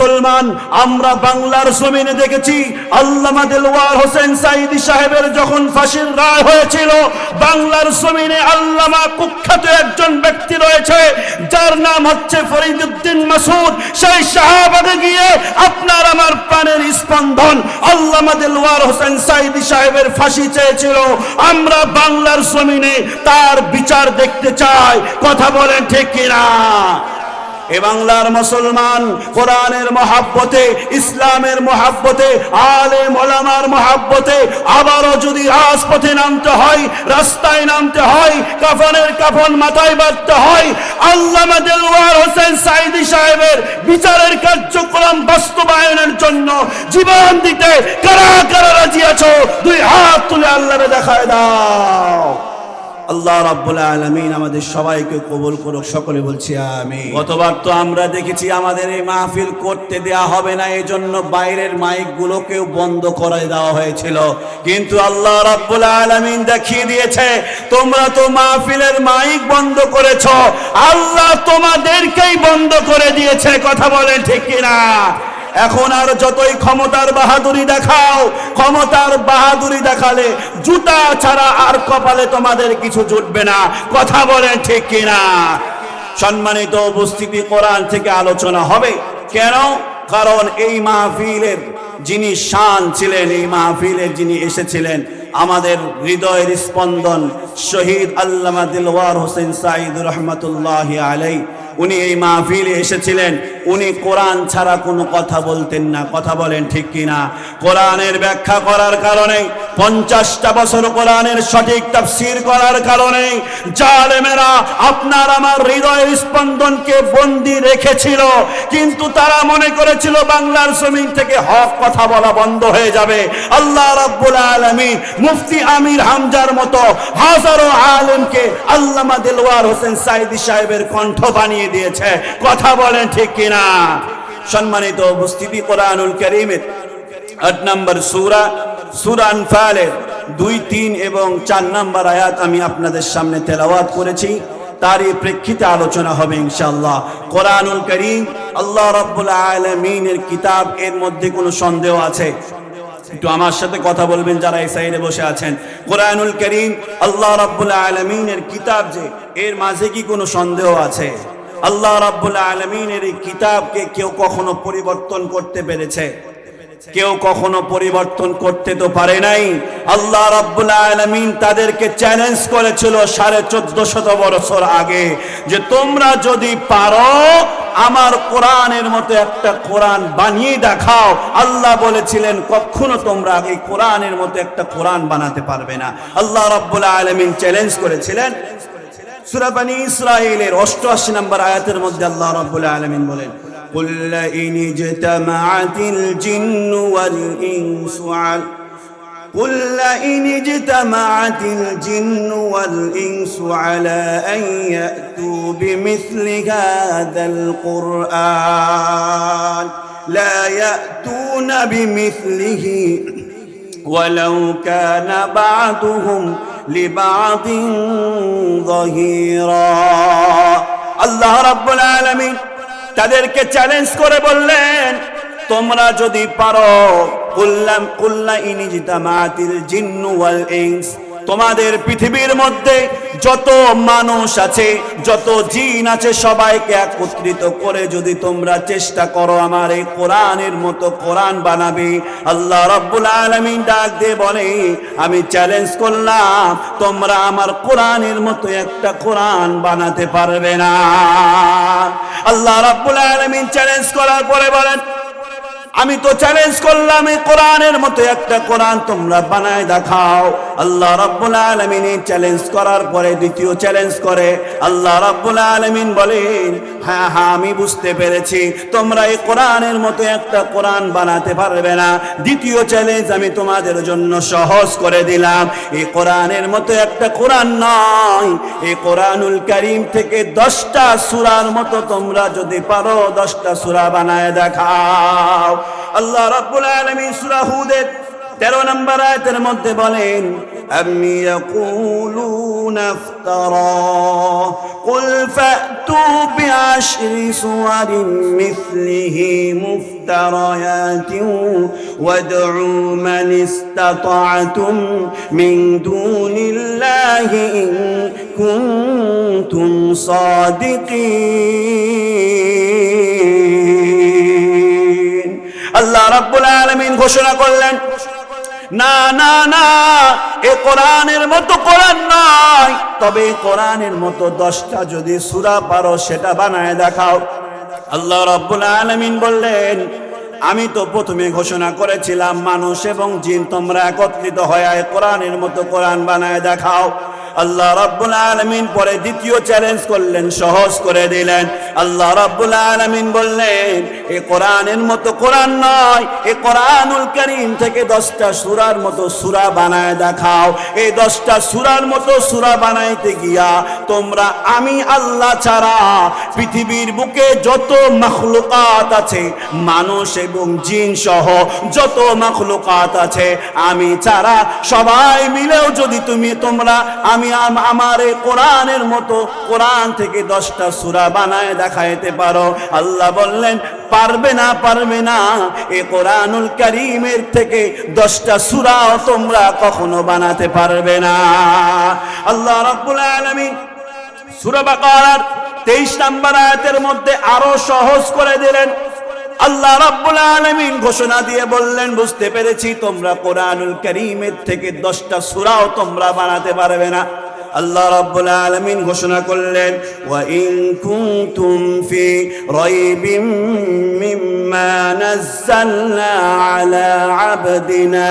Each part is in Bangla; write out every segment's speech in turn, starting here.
মুসলমান আমরা বাংলার জমিনে দেখেছি আল্লামা দেলওয়ার হোসেন সাঈদী সাহেবের যখন ফাঁসির রায় হয়েছিল, বাংলার জমিনে আল্লামা কুখ্যাত একজন ব্যক্তি রয়েছে যার নাম হচ্ছে ফরিদউদ্দিন মাসুদ। সেই শাহবাগে গিয়ে আপনার আমার প্রাণের স্পন্দন আল্লামা দেলওয়ার হোসেন সাঈদী সাহেবের ফাঁসি চেয়েছিল। আমরা বাংলার জমিনে তার বিচার দেখতে চাই। কথা বলেন ঠিক কিনা? এ বাংলার মুসলমান কোরআনের মহাব্বতে, ইসলামের মহাব্বতে, আলেম ওলামার মহাব্বতে আবারও যদি রাজপথে নামতে হয়, রাস্তায় নামতে হয়, কাফনের কাফন মাথায় বাঁধতে হয়, আল্লামা দেলওয়ার হোসেন সাঈদী সাহেবের বিচারের কার্যক্রম বাস্তবায়নের জন্য জীবন দিতে কারা কারা রাজি আছো? দুই হাত তুলে আল্লাহরে দেখায় দাও। আল্লাহ রাব্বুল আলামিন আমাদের সবাইকে কবুল করুক, সকলে বলছি আমিন। গতবার তো আমরা দেখেছি আমাদের এই মাহফিল করতে দেয়া হবে না, এই জন্য বাইরের মাইক গুলোকেও বন্ধ করে দেওয়া হয়েছিল, কিন্তু আল্লাহ রাব্বুল আলামিন দেখিয়ে দিয়েছে তোমরা তো মাহফিলের মাইক বন্ধ করেছো, আল্লাহ তোমাদেরকেই বন্ধ করে দিয়েছে। কথা বলেন ঠিক কিনা? এখন আর যতই ক্ষমতার বাহাদুরি দেখাও, ক্ষমতার বাহাদুরি দেখালে জুতা ছাড়া আর কপালে তোমাদের কিছু জুটবে না। কথা বলেন ঠিক কিনা? সম্মানিত উপস্থিতি, কোরআন থেকে আলোচনা হবে কেন? কারণ এই মাহফিলের যিনি শান ছিলেন, এই মাহফিলের যিনি এসেছিলেন, আমাদের হৃদয়ের স্পন্দন শহীদ আল্লামা দেলওয়ার হোসেন সাঈদী রহমাতুল্লাহি আলাইহি, উনি এই মাহফিলে এসেছিলেন। উনি কোরআন ছাড়া কোনো কথা বলতেন না। কথা বলেন ঠিক কিনা? কোরআনের ব্যাখ্যা করার কারণে, 50টা বছর কোরআনের সঠিক তাফসীর করার কারণে জালেমেরা আপনার আমার হৃদয়ের স্পন্দনকে বন্দী রেখেছিল, কিন্তু তারা মনে করেছিল বাংলার জমিন থেকে হক কথা বলা বন্ধ হয়ে যাবে। আল্লাহ রাব্বুল আলামিন মুফতি আমির হামজার মতো হাজারো আলেমকে আল্লামা দেলওয়ার হোসেন সাঈদী সাহেবের কণ্ঠ বানিয়ে দিয়েছে। কথা বলেন ঠিক কিনা? সম্মানিত উপস্থিতি, কোরআনুল কারীমের 8 নম্বর সূরা, সূরা আনফালের 2, 3 এবং 4 নম্বর আয়াত আমি আপনাদের সামনে তেলাওয়াত করেছি, তারই প্রেক্ষিতে আলোচনা হবে ইনশাআল্লাহ। কোরআনুল কারীম আল্লাহ রাব্বুল আলামিনের কিতাব, এর মধ্যে কোনো সন্দেহ আছে? একটু আমার সাথে কথা বলবেন যারা এই সাইডে বসে আছেন। কোরআনুল কারীম আল্লাহ রাব্বুল আলামিনের কিতাব, যে এর মাঝে কি কোনো সন্দেহ আছে? আল্লাহ রাব্বুল আলামিনের এই কিতাবকে কেউ কখনো পরিবর্তন করতে পেরেছে? কেউ কখনো পরিবর্তন করতে তো পারে নাই। আল্লাহ রাব্বুল আলামিন তাদেরকে চ্যালেঞ্জ করেছিল 1450 বছর আগে, যে তোমরা যদি পারো আমার কোরআনের মতো একটা কোরআন বানিয়ে দেখাও। আল্লাহ বলেছিলেন কখনো তোমরা এই কোরআনের মতো একটা কোরআন বানাতে পারবে না। আল্লাহ রাব্বুল আলামিন চ্যালেঞ্জ করেছিলেন। সূরা বনী ইসরাঈলের 88 নম্বর আয়াতের মধ্যে আল্লাহ রাব্বুল আলামিন বলেন, قل لئن اجتمعت الجن والإنس على قل لئن اجتمعت الجن والإنس على أن يأتوا بمثل هذا القرآن لا يأتون بمثله ولو كان بعضهم لبعض ظهيرا। আল্লাহ রাব্বুল আলামিন তাদেরকে চ্যালেঞ্জ করে বললেন, তোমরা যদি পারো, কুল্লা ইনিজতামাতিল জিন্নু ওয়াল ইনস, তোমাদের পৃথিবীর মধ্যে যত মানুষ আছে, যত জিন আছে, সবাইকে একত্রিত করে যদি তোমরা চেষ্টা করো আমার এই কোরআনের মতো কোরআন বানাবে। আল্লাহ রাব্বুল আলামিন ডাক দিয়ে বলে, আমি চ্যালেঞ্জ করলাম তোমরা আমার কোরআনের মতো একটা কোরআন বানাতে পারবে না। আল্লাহ রাব্বুল আলামিন চ্যালেঞ্জ করার পরে বলেন, আমি তো চ্যালেঞ্জ করলাম এই কোরআনের মতো একটা কোরআন তোমরা বানায় দেখাও। আল্লাহ রাব্বুল আলামিন চ্যালেঞ্জ করার পরে দ্বিতীয় চ্যালেঞ্জ করে। আল্লাহ রাব্বুল আলামিন বলেন, হ্যাঁ হ্যাঁ আমি বুঝতে পেরেছি তোমরা এই কোরআনের মতো একটা কোরআন বানাতে পারবে না। দ্বিতীয় চ্যালেঞ্জ আমি তোমাদের জন্য সহজ করে দিলাম। এই কোরআনের মতো একটা কোরআন নয়, এই কোরআনুল কারীম থেকে 10টা সূরার মতো তোমরা যদি পারো 10টা সূরা বানায় দেখাও। আল্লাহ রাব্বুল আলামিন সূরা হুদের 13 নম্বর আয়াতের মধ্যে বলেন আম ইয়াকুলুনা ইফতারা কুল ফাতু বিআশরি সুওয়ারিন মিসলিহি মুফতারায়াতিন ওয়াদউ মান ইসতাতা'তুম মিন দুনিল্লাহি ইন কুনতুম সাদিকিন। আল্লাহ রাব্বুল আলামিন ঘোষণা করলেন, না না না, এ কোরআনের মতো কোরআন নয়, তবে কোরআনের মতো 10টা যদি সূরা পারো সেটা বানায় দেখাও। আল্লাহ রাব্বুল আলামিন বললেন, আমি তো প্রথমে ঘোষণা করেছিলাম মানুষ এবং জিন তোমরা একত্রিত হয়ে কোরআনের মতো কোরআন বানায় দেখাও। আল্লাহ রাব্বুল আলামিন পরে দ্বিতীয় চ্যালেঞ্জ করলেন, সহজ করে দিলেন। আল্লাহ রাব্বুল আলামিন বললেন, এ কোরআনের মতো কোরআন নয়, এ কোরআনুল কারীম থেকে 10টা সূরার মতো সূরা বানায় দেখাও। এই 10টা সূরার মতো সূরা বানাইতে গিয়া তোমরা আমি আল্লাহ ছাড়া পৃথিবীর বুকে যত মাখলুকাত আছে, মানুষ এবং জিন সহ যত মাখলুকাত আছে, আমি ছাড়া সবাই মিলেও যদি তোমরা আমার এই কোরআনের মতো কোরআন থেকে 10টা সূরা বানায় দেখাইতে পারো। আল্লাহ বললেন, পারবে না, পারবে না। এই কোরআনুল কারীমের থেকে 10টা সূরাও তোমরা কখনো বানাতে পারবে না। আল্লাহ রাব্বুল আলামিন সূরা বাকারার 23 নম্বর আয়াতের মধ্যে আরো সহজ করে দিলেন। আল্লাহ রাব্বুল আলামিন ঘোষণা দিয়ে বললেন, বুঝতে পেরেছি তোমরা কোরআনুল কারীমের থেকে 10টা সূরাও তোমরা বানাতে পারবে না। আল্লাহ রাব্বুল আলামিন ঘোষণা করলেন, ওয়া ইন কুনতুম ফি রাইবিম মিম্মা নাযালনা আলা আবদিনা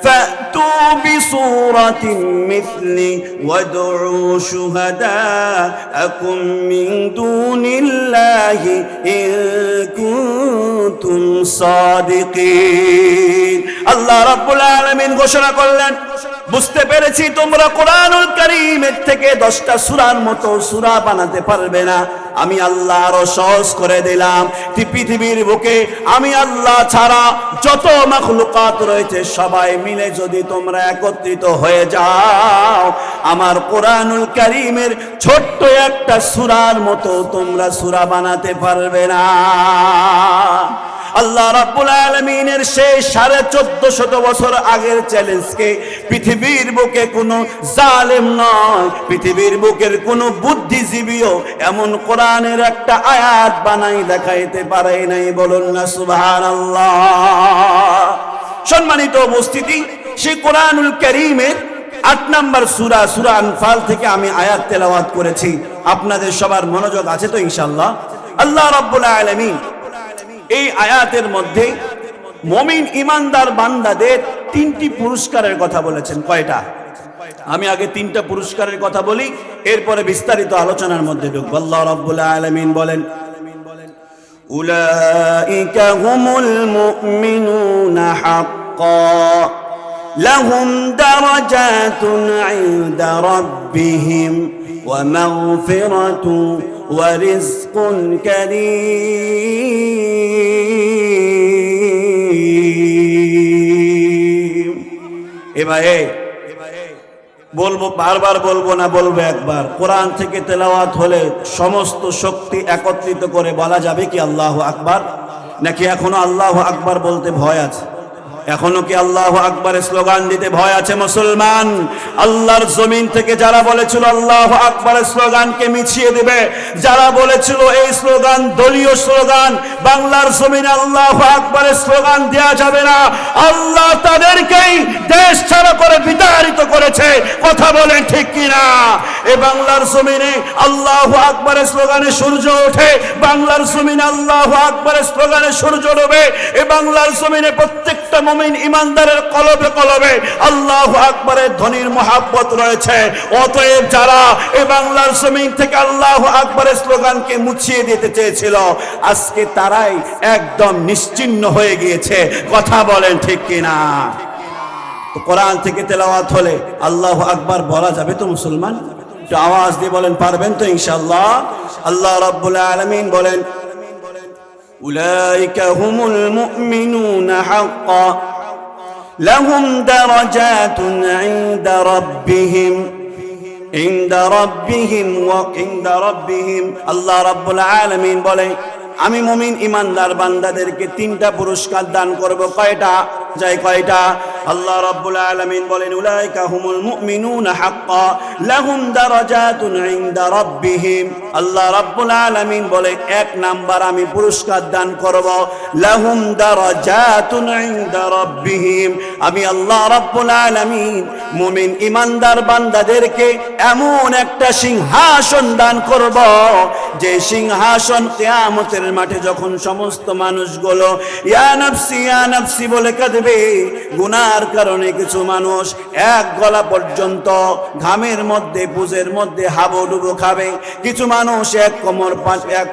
ফাতু বিসূরাতিন মিসলি ওয়াদউ শুহাদাআকুম মিন দুনিল্লাহি ইন কুনতুম সাদিকিন। আল্লাহ রাব্বুল আলামিন ঘোষণা করলেন, বুঝতে পেরেছি তোমরা কোরআনুল কারীমের থেকে 10টা সূরার মতো সূরা বানাতে পারবে না। আমি আল্লাহ আরো সহজ করে দিলাম। পৃথিবীর বুকে আমি আল্লাহ ছাড়া যত মাখলুকাত রয়েছে সবাই মিলে যদি তোমরা একত্রিত হয়ে যাও, আমার কোরআনুল কারীমের ছোট্ট একটা সূরার মতো তোমরা সূরা বানাতে পারবে না। আল্লাহ রাব্বুল আলামিনের সেই 1450 বছর আগের চ্যালেঞ্জকে পৃথিবীর বুকে কোনো জালেম নয়, পৃথিবীর বুকের কোনো বুদ্ধিজীবীও এমন কোরআনের একটা আয়াত বানাই দেখাইতে পারে নাই। বলুন না সুবহানাল্লাহ। সম্মানিত উপস্থিতি, সেই কোরআনুল কারীমের 8 নম্বর সূরা, সূরা আনফাল থেকে আমি আয়াত তেলাওয়াত করেছি। আপনাদের সবার মনোযোগ আছে তো ইনশাআল্লাহ? আল্লাহ রাব্বুল আলামিন এই আয়াতের মধ্যে মুমিন ইমানদার বান্দাদের 3টি পুরস্কারের কথা বলেছেন। কয়টা? আমি আগে 3টা পুরস্কারের কথা বলি, এরপরে বিস্তারিত আলোচনার মধ্যে ঢুকব। আল্লাহ রাব্বুল আলামিন বলেন, উলাইকা হুমুল মুমিনুনা হাক্কা লাহুম দারাজাতুন ইনদা রাব্বিহিম ওয়া মাগফিরাতু ওয়া রিজকুন কারীম। এবারে বলবো, বারবার বলবো না, বলবো একবার। কোরআন থেকে তেলাওয়াত হলে সমস্ত শক্তি একত্রিত করে বলা যাবে কি আল্লাহু আকবার? নাকি এখনো আল্লাহু আকবার বলতে ভয় আছে? এখনো কি আল্লাহু আকবারের স্লোগান দিতে ভয় আছে মুসলমান? আল্লাহর জমিন থেকে যারা বলেছিল আল্লাহু আকবারের স্লোগানকে মিছিয়ে দিবে, যারা বলেছিল এই স্লোগান দলীয় স্লোগান, বাংলার জমিনে আল্লাহু আকবারের স্লোগান দেয়া যাবে না, আল্লাহ তাদেরকেই দেশ ছাড়া করে বিতাড়িত করেছে। কথা বলেন ঠিক কিনা? এই বাংলার জমিনে আল্লাহু আকবারের স্লোগানে সূর্য ওঠে, বাংলার জমিনে আল্লাহু আকবারের স্লোগানে সূর্য ডোবে। এই বাংলার জমিনে প্রত্যেকটা মুমিন ইমানদারের কলবে কলবে আল্লাহু আকবারের ধ্বনির মহব্বত রয়েছে। অতএব যারা এই বাংলার জমিন থেকে আল্লাহু আকবারের স্লোগানকে মুছিয়ে দিতে চেয়েছিল, আজকে তারাই একদম নিশ্চিহ্ন হয়ে গিয়েছে। কথা বলেন ঠিক কিনা? তো কোরআন থেকে তেলাওয়াত হলে আল্লাহু আকবার বলা যাবে তো মুসলমান? একটু আওয়াজ দিয়ে বলেন, পারবেন তো ইনশাআল্লাহ? আল্লাহ রাব্বুল আলামিন বলেন, উলাইকা হুমুল মুমিনুনা হাক্কা লাহুম দারাজাতুন ইনদা রাব্বিহিম আল্লাহ রাব্বুল আলামিন বলে আমি মুমিন ইমানদার বান্দাদেরকে তিনটা পুরস্কার দান করব। কয়টা? যাই কয়টা? আল্লাহ রাব্বুল আলামিন বলেন উলাইকা হুমুল মুমিনুনা হাক্কা লাহুম দারাজাতুন ইনদা রাব্বিহিম। আল্লাহ রাব্বুল আলামিন বলে এক নাম্বার আমি পুরস্কার দান করব লাহুম দারাজাতুন ইনদা রাব্বিহিম। আমি আল্লাহ রাব্বুল আলামিন মুমিন ইমানদার বান্দাদেরকে এমন একটা সিংহাসন দান করব যে সিংহাসন কিয়ামতের মাঠে যখন সমস্ত মানুষগুলো ইয়া নাফসি বলে কাঁদবে, গুনার কারণে কিছু মানুষ এক গলা পর্যন্ত ঘামের মধ্যে পুজের মধ্যে হাবুডুবু খাবে, কিছু মানুষ এক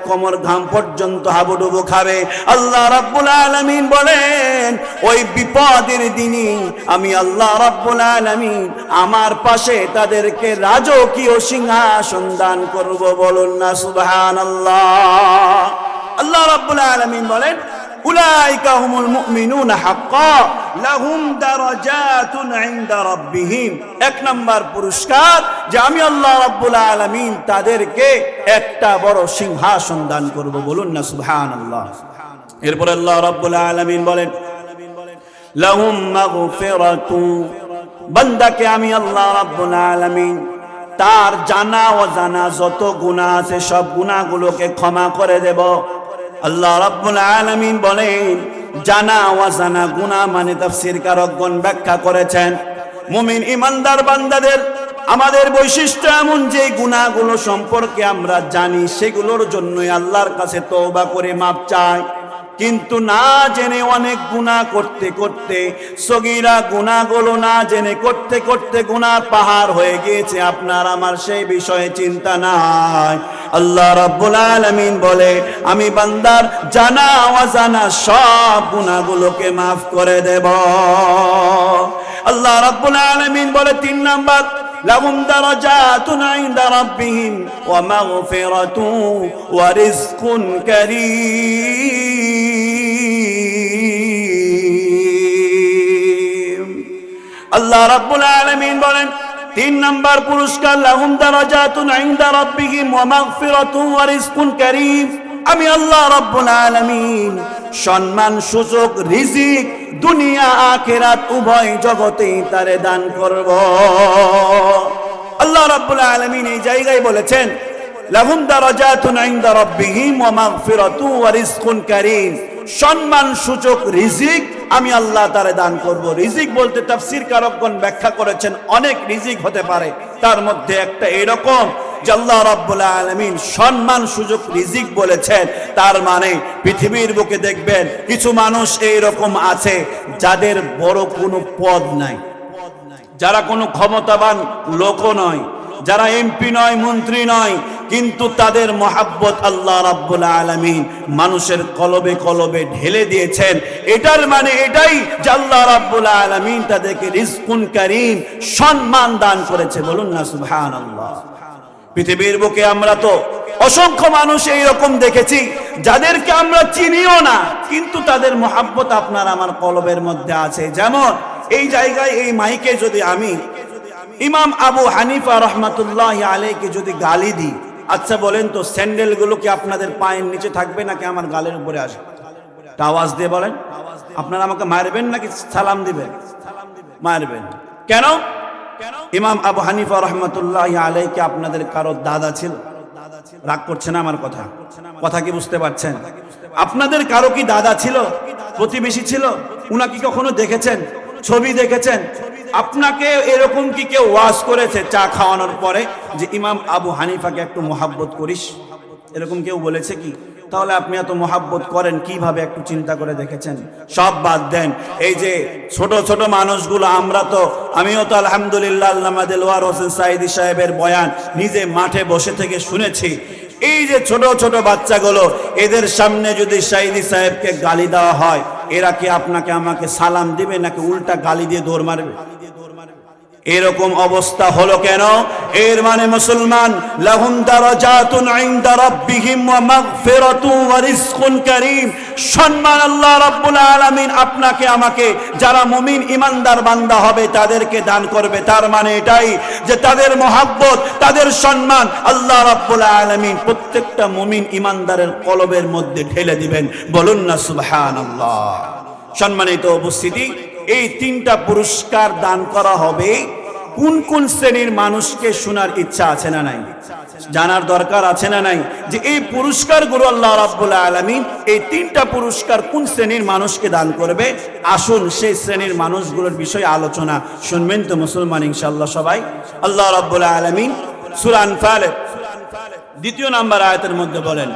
কোমর ঘাম পর্যন্ত হাবুডুবু খাবে। আল্লাহ রাব্বুল আলামিন বলেন ওই বিপদের দিনই আমি আল্লাহ রাব্বুল আলামিন আমার পাশে তাদেরকে রাজকীয় সিংহাসন দান করব। বলুন না সুবহানাল্লাহ। আল্লাহ রাব্বুল আলামিন বলেন উলাইকা হুমুল মুমিনুনা হাক্কা লাহুম দারাজাতুন ইনদা রাব্বিহিম। এক নাম্বার পুরস্কার যে আমি আল্লাহ রাব্বুল আলামিন তাদেরকে একটা বড় সিংহাসন দান করব। বলুন না সুবহানাল্লাহ। এরপর আল্লাহ রাব্বুল আলামিন বলেন লাহুম মাগফিরাতু, বান্দাকে আমি আল্লাহ রাব্বুল আলামিন তার জানা অজানা যত গুনাহ আছে সব গুনাহগুলোকে ক্ষমা করে দেব। আল্লাহ রাব্বুল আলামিন বলেন জানা অজানা গুনাহ মানে তাফসীরকারগণ ব্যাখ্যা করেছেন মুমিন ইমানদার বান্দাদের আমাদের বৈশিষ্ট্য এমন যে গুনাহগুলো সম্পর্কে আমরা জানি সেগুলোর জন্যই আল্লাহর কাছে তওবা করে মাপ চাই, কিন্তু না জেনে অনেক গুনাহ করতে করতে সগীরা গুনাহগুলো না জেনে করতে করতে গুনাহ পাহাড় হয়ে গিয়েছে। আপনার আমার সেই বিষয়ে চিন্তা নাই। আল্লাহ রাব্বুল আলামিন বলে আমি বান্দার জানা অজানা সব গুনাহগুলোকে মাফ করে দেব। আল্লাহ রাব্বুল আলামিন বলে তিন নাম্বার লাহুম দারাজাতুন ইনদা রাব্বিহিম ওয়া মাগফিরাতু ওয়া রিজকুন কারীম। আল্লাহ রাব্বুল আলামিন বলেন তিন নাম্বার পুরস্কার লাহুম দারাজাতুন ইনদা রাব্বিহিম ওয়া মাগফিরাতু ওয়া রিজকুন কারীম। আমি আল্লাহ রাব্বুল আলামিন সম্মান সুযোগ রিজিক দুনিয়া আখিরাত উভয় জগতেই তারে দান করব। আল্লাহ রাব্বুল আলামিন এই জায়গায় বলেছেন লাহুম দারাজাতুন ইনদা রাব্বিহিম ওয়া মাগফিরাতু ওয়া রিজকুন কারীম। সম্মান সূচক রিজিক আমি আল্লাহ তারে দান করব। রিজিক বলতে তাফসীরকারগণ ব্যাখ্যা করেছেন অনেক রিজিক হতে পারে, তার মধ্যে একটা এরকম যে আল্লাহ রাব্বুল আলামিন সম্মান সুযোগ রিজিক বলেছেন। তার মানে পৃথিবীর বুকে দেখবেন কিছু মানুষ এইরকম আছে যাদের বড় কোনো পদ নাই, যারা কোনো ক্ষমতাবান লোকও নয়, যারা এমপি নয়, মন্ত্রী নয়, কিন্তু তাদের মহাব্বত আল্লাহ রাব্বুল আলামিন মানুষের কলবে কলবে ঢেলে দিয়েছেন। এটার মানে এটাই যে আল্লাহ রাব্বুল আলামিন তাদেরকে রিজকুন কারীম সম্মান দান করেছে। বলুন না সুবহানাল্লাহ। পৃথিবীর বুকে আমরা তো অসংখ্য মানুষ এইরকম দেখেছি যাদেরকে আমরা চিনিও না, কিন্তু তাদের মহাব্বত আপনার আমার কলবের মধ্যে আছে। যেমন এই জায়গায় এই মাইকে যদি আমি ইমাম আবু হানিফা রাহমাতুল্লাহি আলাইহি যদি গালি দিই, আচ্ছা বলেন তো স্যান্ডেলগুলো কি আপনাদের পায়ের নিচে থাকবে নাকি আমার গালের উপরে আসবে? আওয়াজ দিয়ে বলেন, আপনারা আমাকে মারবেন নাকি সালাম দিবেন? মারবেন। কেন? ইমাম আবু হানিফা রাহমাতুল্লাহি আলাইহি আপনাদের কারো দাদা ছিল? রাগ করছে না আমার কথা? কথা কি বুঝতে পারছেন? আপনাদের কারো কি দাদা ছিল, প্রতিবেশী ছিল? উনাকে কখনো দেখেছেন, ছবি দেখেছেন? আপনাকে এরকম কি কেউ ওয়াজ করেছে চা খাওয়ানোর পরে যে ইমাম আবু হানিফাকে একটু মহাব্বত করিস? এরকম কেউ বলেছে কি? তাহলে আপনি এত মহাব্বত করেন কিভাবে একটু চিন্তা করে দেখেছেন? সব বাদ দেন, এই যে ছোট ছোট মানুষগুলো আমিও তো আলহামদুলিল্লাহ আল্লামা দেলওয়ার হোসেন সাঈদী সাহেবের বয়ান নিজে মাঠে বসে থেকে শুনেছি। এই যে ছোট ছোট বাচ্চাগুলো, এদের সামনে যদি সাঈদী সাহেবকে গালি দেওয়া হয়, এরা কি আপনাকে আমাকে সালাম দিবে নাকি উল্টা গালি দিয়ে দৌড় মারবে? এরকম অবস্থা হলো কেন? এর মানে মুসলমান, লাহুম দারাজাতুন ইনদা রাব্বিহিম ওয়া মাগফিরাতুন ওয়া রিজকুন কারীম। সম্মান আল্লাহ রাব্বুল আলামিন আপনাকে আমাকে, যারা মুমিন ইমানদার বান্দা হবে তাদেরকে দান করবে। তার মানে এটাই যে তাদের মহব্বত, তাদের সম্মান আল্লাহ রাব্বুল আলামিন প্রত্যেকটা মুমিন ইমানদারের কলবের মধ্যে ঢেলে দিবেন। বলুন না সুবহানাল্লাহ। সম্মানিত উপস্থিতি, এই তিনটা পুরস্কার দান করা হবে। কোন কোন শ্রেণীর মানুষকে শোনার ইচ্ছা আছে না নাই? জানার দরকার আছে না নাই যে এই পুরস্কারগুলো আল্লাহ রাব্বুল আলামিন এই তিনটা পুরস্কার কোন শ্রেণীর মানুষকে দান করবে? আসুন সেই শ্রেণীর মানুষগুলোর বিষয়ে আলোচনা শুনবেন তো মুসলমান ইনশাআল্লাহ সবাই। আল্লাহ রাব্বুল আলামিন সূরা আনফালের 2 নম্বর আয়াতের মধ্যে বলেন,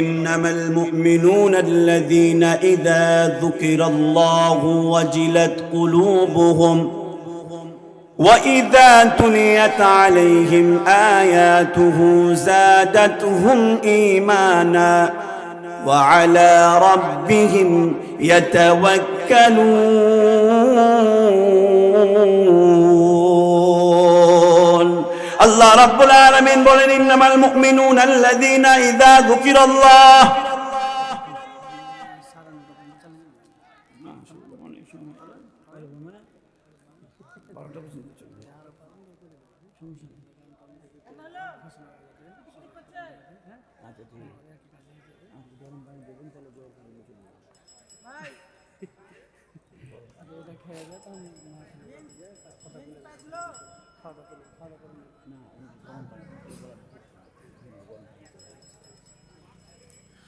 ইন্নামাল মুমিনুনা আল্লাযীনা ইযা যুকিরাল্লাহু ওয়াজিলাত কুলুবুহুম وَإِذَا تُلِيَتْ عَلَيْهِمْ آيَاتُهُ زَادَتْهُمْ إِيمَانًا وَعَلَى رَبِّهِمْ يَتَوَكَّلُونَ। আল্লাহ রাব্বুল আলামিন বলেন, ইন্নামাল মুমিনুনা আল্লাযীনা ইযা যুকিরাল্লাহ,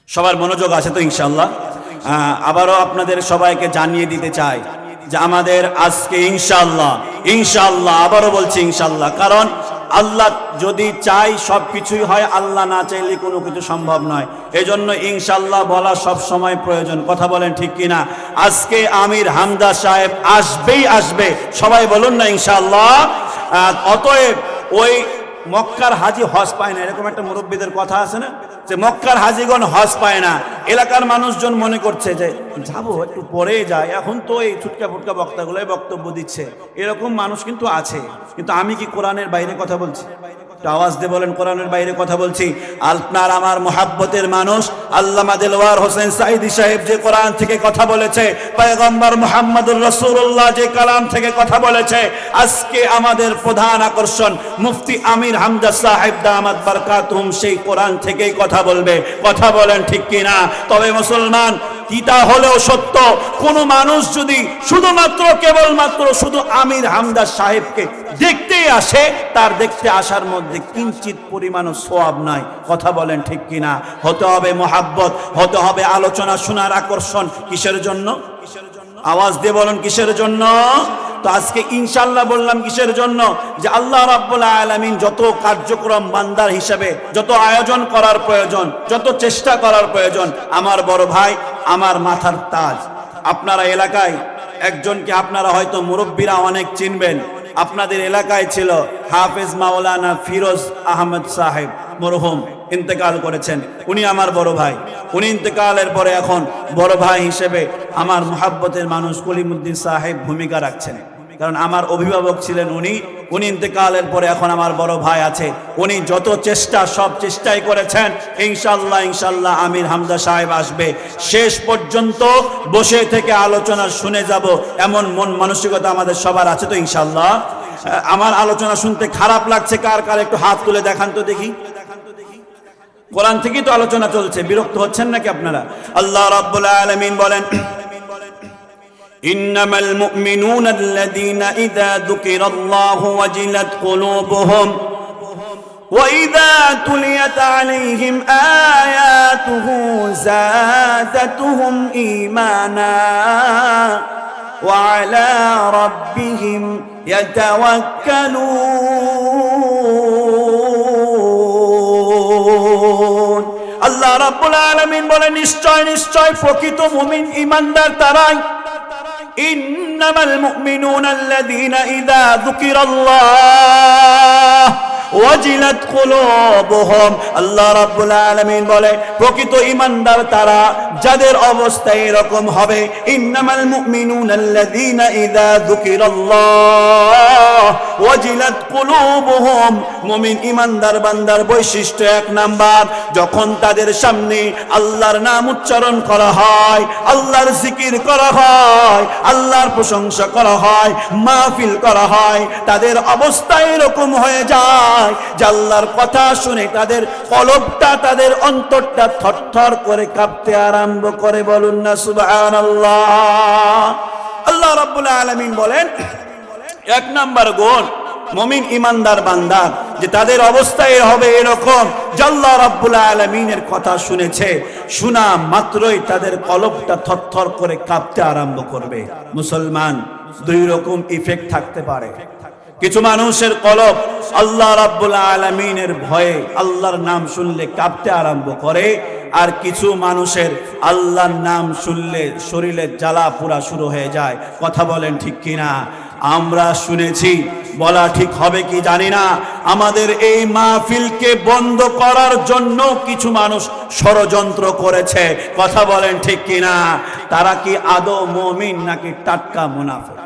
সবার মনোযোগ আছে তো ইনশাআল্লাহ? আবারও আপনাদের সবাইকে জানিয়ে দিতে চাই যে আমাদের আজকে ইনশাআল্লাহ আবারও বলছি ইনশাআল্লাহ, কারণ আল্লাহ যদি চাই সব কিছুই হয়, আল্লাহ না চাইলে কোনো কিছু সম্ভব নয়। এজন্য ইনশাআল্লাহ বলা সব সময় প্রয়োজন। কথা বলেন ঠিক কিনা? আজকে আমির হামজা সাহেব আসবে, সবাই বলুন না ইনশাআল্লাহ। অতএব ওই মক্কার হাজি হজ পায় না, এরকম একটা মুরব্বীদের কথা আছে না, যে মক্কার হাজিগণ হজ পায় না। এলাকার মানুষজন মনে করছে যে যাবো একটু পরে যায়, এখন তো এই ছুটকা ফুটকা বক্তাগুলোই বক্তব্য দিচ্ছে, এরকম মানুষ কিন্তু আছে। কিন্তু আমি কি কোরআনের বাইরে কথা বলছি? আওয়াজ দিয়ে বলেন, কোরআনের বাইরে কথা বলছি? আপনার আমার মোহাব্বতের মানুষ আল্লামা দেলওয়ার হোসেন সাঈদী সাহেব যে কোরআন থেকে কথা বলেছে, পয়গম্বর মুহাম্মদুর রাসূলুল্লাহ যে কালাম থেকে কথা বলেছে, আজকে আমাদের প্রধান আকর্ষণ মুফতি আমির হামজা সাহেব দামাত বারকাতুহুম সেই কোরআন থেকেই কথা বলবে। কথা বলেন ঠিক কিনা? তবে মুসলমান, তিতা হলেও সত্য, কোন মানুষ যদি শুধুমাত্র কেবলমাত্র শুধু আমির হামজা সাহেবকে দেখতেই আসে, তার দেখতে আসার মধ্যে কিঞ্চিত পরিমাণও সওয়াব নাই। কথা বলেন ঠিক কিনা? হতে হবে মোহাব্বত, হতে হবে আলোচনা শোনার আকর্ষণ। কিসের জন্য? আওয়াজ দিয়ে বলেন কিসের জন্য? তো আজকে ইনশাআল্লাহ বললাম কিসের জন্য? যে আল্লাহ রাব্বুল আলামিন যত কার্যক্রম বান্দার হিসাবে যত আয়োজন করার প্রয়োজন, যত চেষ্টা করার প্রয়োজন, আমার বড় ভাই, আমার মাথার তাজ, আপনারা এলাকায় একজনকে আপনারা হয়তো মুরব্বীরা অনেক চিনবেন, আপনাদের এলাকায় ছিল হাফেজ মাওলানা ফিরোজ আহমদ সাহেব, মরহুম, ইন্তেকাল করেছেন। উনি আমার বড় ভাই। উনি ইন্তেকালের পরে এখন বড় ভাই হিসেবে আমার মুহাব্বতের মানুষ কলিমুদ্দিন সাহেব ভূমিকা রাখছেন, কারণ আমার অভিভাবক ছিলেন উনি। উনি ইন্তেকালের পরে এখন আমার বড় ভাই আছে। উনি যত চেষ্টা, সব চেষ্টাই করেছেন। ইনশাআল্লাহ আমির হামজা সাহেব আসবে। শেষ পর্যন্ত বসে থেকে আলোচনা শুনে যাব, এমন মন মানসিকতা আমাদের সবার আছে তো ইনশাআল্লাহ? আমার আলোচনা শুনতে খারাপ লাগছে কার কার একটু হাত তুলে দেখান তো দেখি। কোরআন থেকেই তো আলোচনা চলছে, বিরক্ত হচ্ছেন নাকি আপনারা? আল্লাহ রাব্বুল আলামিন বলেন, ইন্নামাল মুমিনুনা আল্লাযীনা ইযা যুকিরাল্লাহু ওয়াজিলাত কুলুবুহুম ওয়া ইযা তুলিয়াত আলাইহিম আয়াতুহু যাদাতুহুম ঈমানা ওয়া আলা রাব্বিহিম ইয়াতাওয়াক্কালুন। আল্লাহ রাব্বুল আলামিন বলেন, নিশ্চয় প্রকৃত মুমিন ঈমানদার তারাই। ইন্নামাল মুমিনুনা আল্লাযীনা ইযা যুকিরাল্লাহ ওয়াজিলাত কুলুবুহুম। আল্লাহ রাব্বুল আলামিন বলে প্রকৃত ঈমানদার তারা যাদের অবস্থা এরকম হবে, ইন্নামাল মুমিনুনা আল্লাযীনা ইযা যুকিরাল্লাহ ওয়াজিলাত কুলুবুহুম। মুমিন ঈমানদার বান্দার বৈশিষ্ট্য এক নাম্বার, যখন তাদের সামনে আল্লাহর নাম উচ্চারণ করা হয়, আল্লাহর জিকির করা হয়, আল্লাহর প্রশংসা করা হয়, মাহফিল করা হয়, তাদের অবস্থা এরকম হয়ে যায় যে আল্লাহর কথা শুনে তাদের কলবটা, তাদের অন্তরটা থরথর করে কাঁপতে আরম্ভ করে। বলুন না সুবহানাল্লাহ। আল্লাহ রাব্বুল আলামিন বলেন এক নাম্বার গুণ মুমিন ঈমানদার বান্দার যে তাদের অবস্থায় হবে এরকম যে আল্লাহ রাব্বুল আলামিনের কথা শুনেছে, শোনা মাত্রই তাদের কলবটা থরথর করে কাঁপতে আরম্ভ করবে। মুসলমান দুই রকম ইফেক্ট থাকতে পারে। কিছু মানুষের কলব আল্লাহ রাব্বুল আলামিনের ভয়ে আল্লাহর নাম শুনলে কাঁপতে আরম্ভ করে, আর কিছু মানুষের আল্লাহর নাম শুনলে শরীরে জ্বালা পোড়া শুরু হয়ে যায়। কথা বলেন ঠিক কিনা? আমরা শুনেছি, বলা ঠিক হবে কি জানি না, আমাদের এই মাহফিলকে বন্ধ করার জন্য কিছু মানুষ ষড়যন্ত্র করেছে। কথা বলেন ঠিক কিনা? তারা কি আদৌ মুমিন নাকি টাটকা মুনাফিক?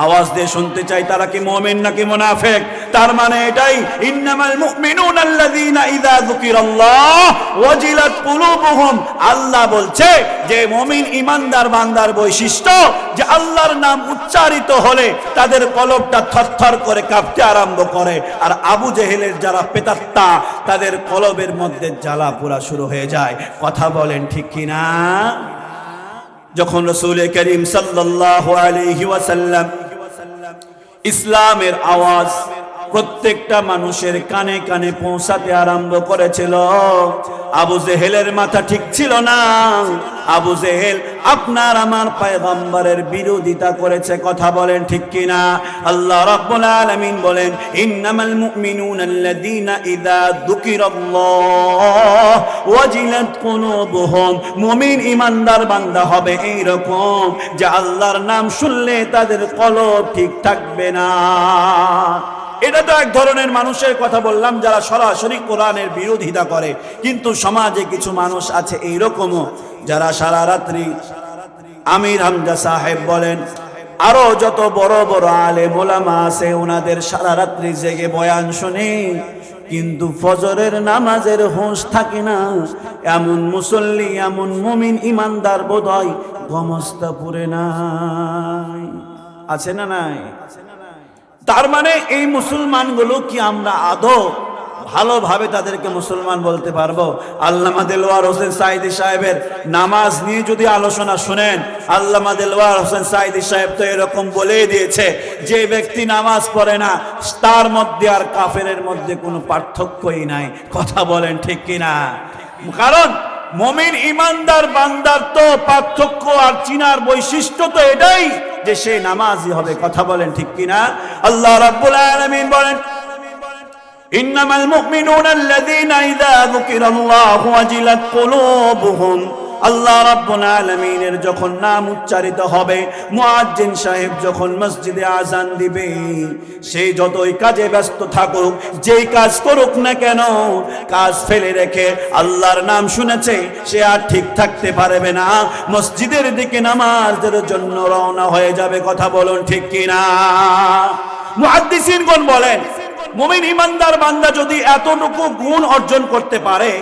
আওয়াজ দিয়ে শুনতে চাই, তারা কি মুমিন নাকি মুনাফিক? তার মানে এটাই, ইন্নামাল মুমিনুনা আল্লাযীনা ইযা যুকিরাল্লাহ ওয়াজিলাত কুলুবুহুম। আল্লাহ বলছে যে মুমিন ঈমানদার বান্দার বৈশিষ্ট্য যে আল্লাহর নাম উচ্চারিত হলে তাদের কলবটা থরথর করে কাঁপতে আরম্ভ করে, আর আবু জেহেলের যারা পেতাত্তা তাদের কলবের মধ্যে জ্বালা পোড়া শুরু হয়ে যায়। কথা বলেন ঠিক কিনা? যখন রাসূল করিম সাল্লাল্লাহু আলাইহি ওয়াসাল্লাম ইসলামের আওয়াজ প্রত্যেকটা মানুষের কানে কানে পৌঁছাতে আরম্ভ করেছিল, আবু জেহেলের মাথা ঠিক ছিল না। আবু জেহেল আপনার আমার পয়গম্বরের বিরোধিতা করেছে। কথা বলেন ঠিক কিনা? আল্লাহ রাব্বুল আলামিন বলেন ইন্নামাল মুমিনুনা আল্লাযীনা ইযা যুকিরাল্লাহ ওয়াজিলাত কুলুবুহুম। মুমিন ঈমানদার বান্দা হবে এইরকম যে আল্লাহর নাম শুনলে তাদের কলব ঠিক থাকবে না। এটা তো এক ধরনের মানুষের কথা বললাম যারা সরাসরি কোরআনের বিরোধিতা করে, কিন্তু সমাজে কিছু মানুষ আছে এইরকমও যারা সারা রাত্রি, আমির হামজা সাহেব বলেন, আরো যত বড় বড় আলেম ওলামা আছে, ওনাদের সারা রাত্রি জেগে বয়ান শুনে কিন্তু ফজরের নামাজের হোশ থাকে না। এমন মুসল্লি, এমন মুমিন ঈমানদার বোধহয় গমস্তাপুরে নাই। আছে না নাই? তার মানে এই মুসলমানগুলো কি আমরা আদৌ ভালোভাবে তাদেরকে মুসলমান বলতে পারবো? আল্লামা দেলোয়ার হোসেন সাঈদী সাহেবের নামাজ নিয়ে যদি আলোচনা শুনেন, আল্লামা দেলোয়ার হোসেন সাঈদী সাহেব তো এরকম বলেই দিয়েছে, যে ব্যক্তি নামাজ পড়ে না তার মধ্যে আর কাফেরের মধ্যে কোনো পার্থক্যই নাই। কথা বলেন ঠিক কিনা? কারণ মুমিন ঈমানদার বান্দার তো পার্থক্য আর চিনার বৈশিষ্ট্য তো এটাই যে সে নামাজি হবে। কথা বলেন ঠিক কিনা? আল্লাহ রাব্বুল আলামিন বলেন ইন্নামাল মুমিনুনা আল্লাযীনা ইযা যুকিরাল্লাহু ওয়াজিলাত কুলুবুহুম। আল্লাহ রাব্বুল আলামিনের যখন নাম উচ্চারিত হবে, মুয়াজ্জিন সাহেব যখন মসজিদে আযান দিবে, সে যতই কাজে ব্যস্ত থাকুক, যেই কাজ করুক না কেন, কাজ ফেলে রেখে আল্লাহর নাম শুনেছে, সে আর ঠিক থাকতে পারবে না, মসজিদের দিকে নামাজের জন্য রওনা হয়ে যাবে। কথা বলুন ঠিক কিনা? মুহাদ্দিসিনগণ বলেন মুমিন ঈমানদার বান্দা যদি এতটুকু গুণ অর্জন করতে পারে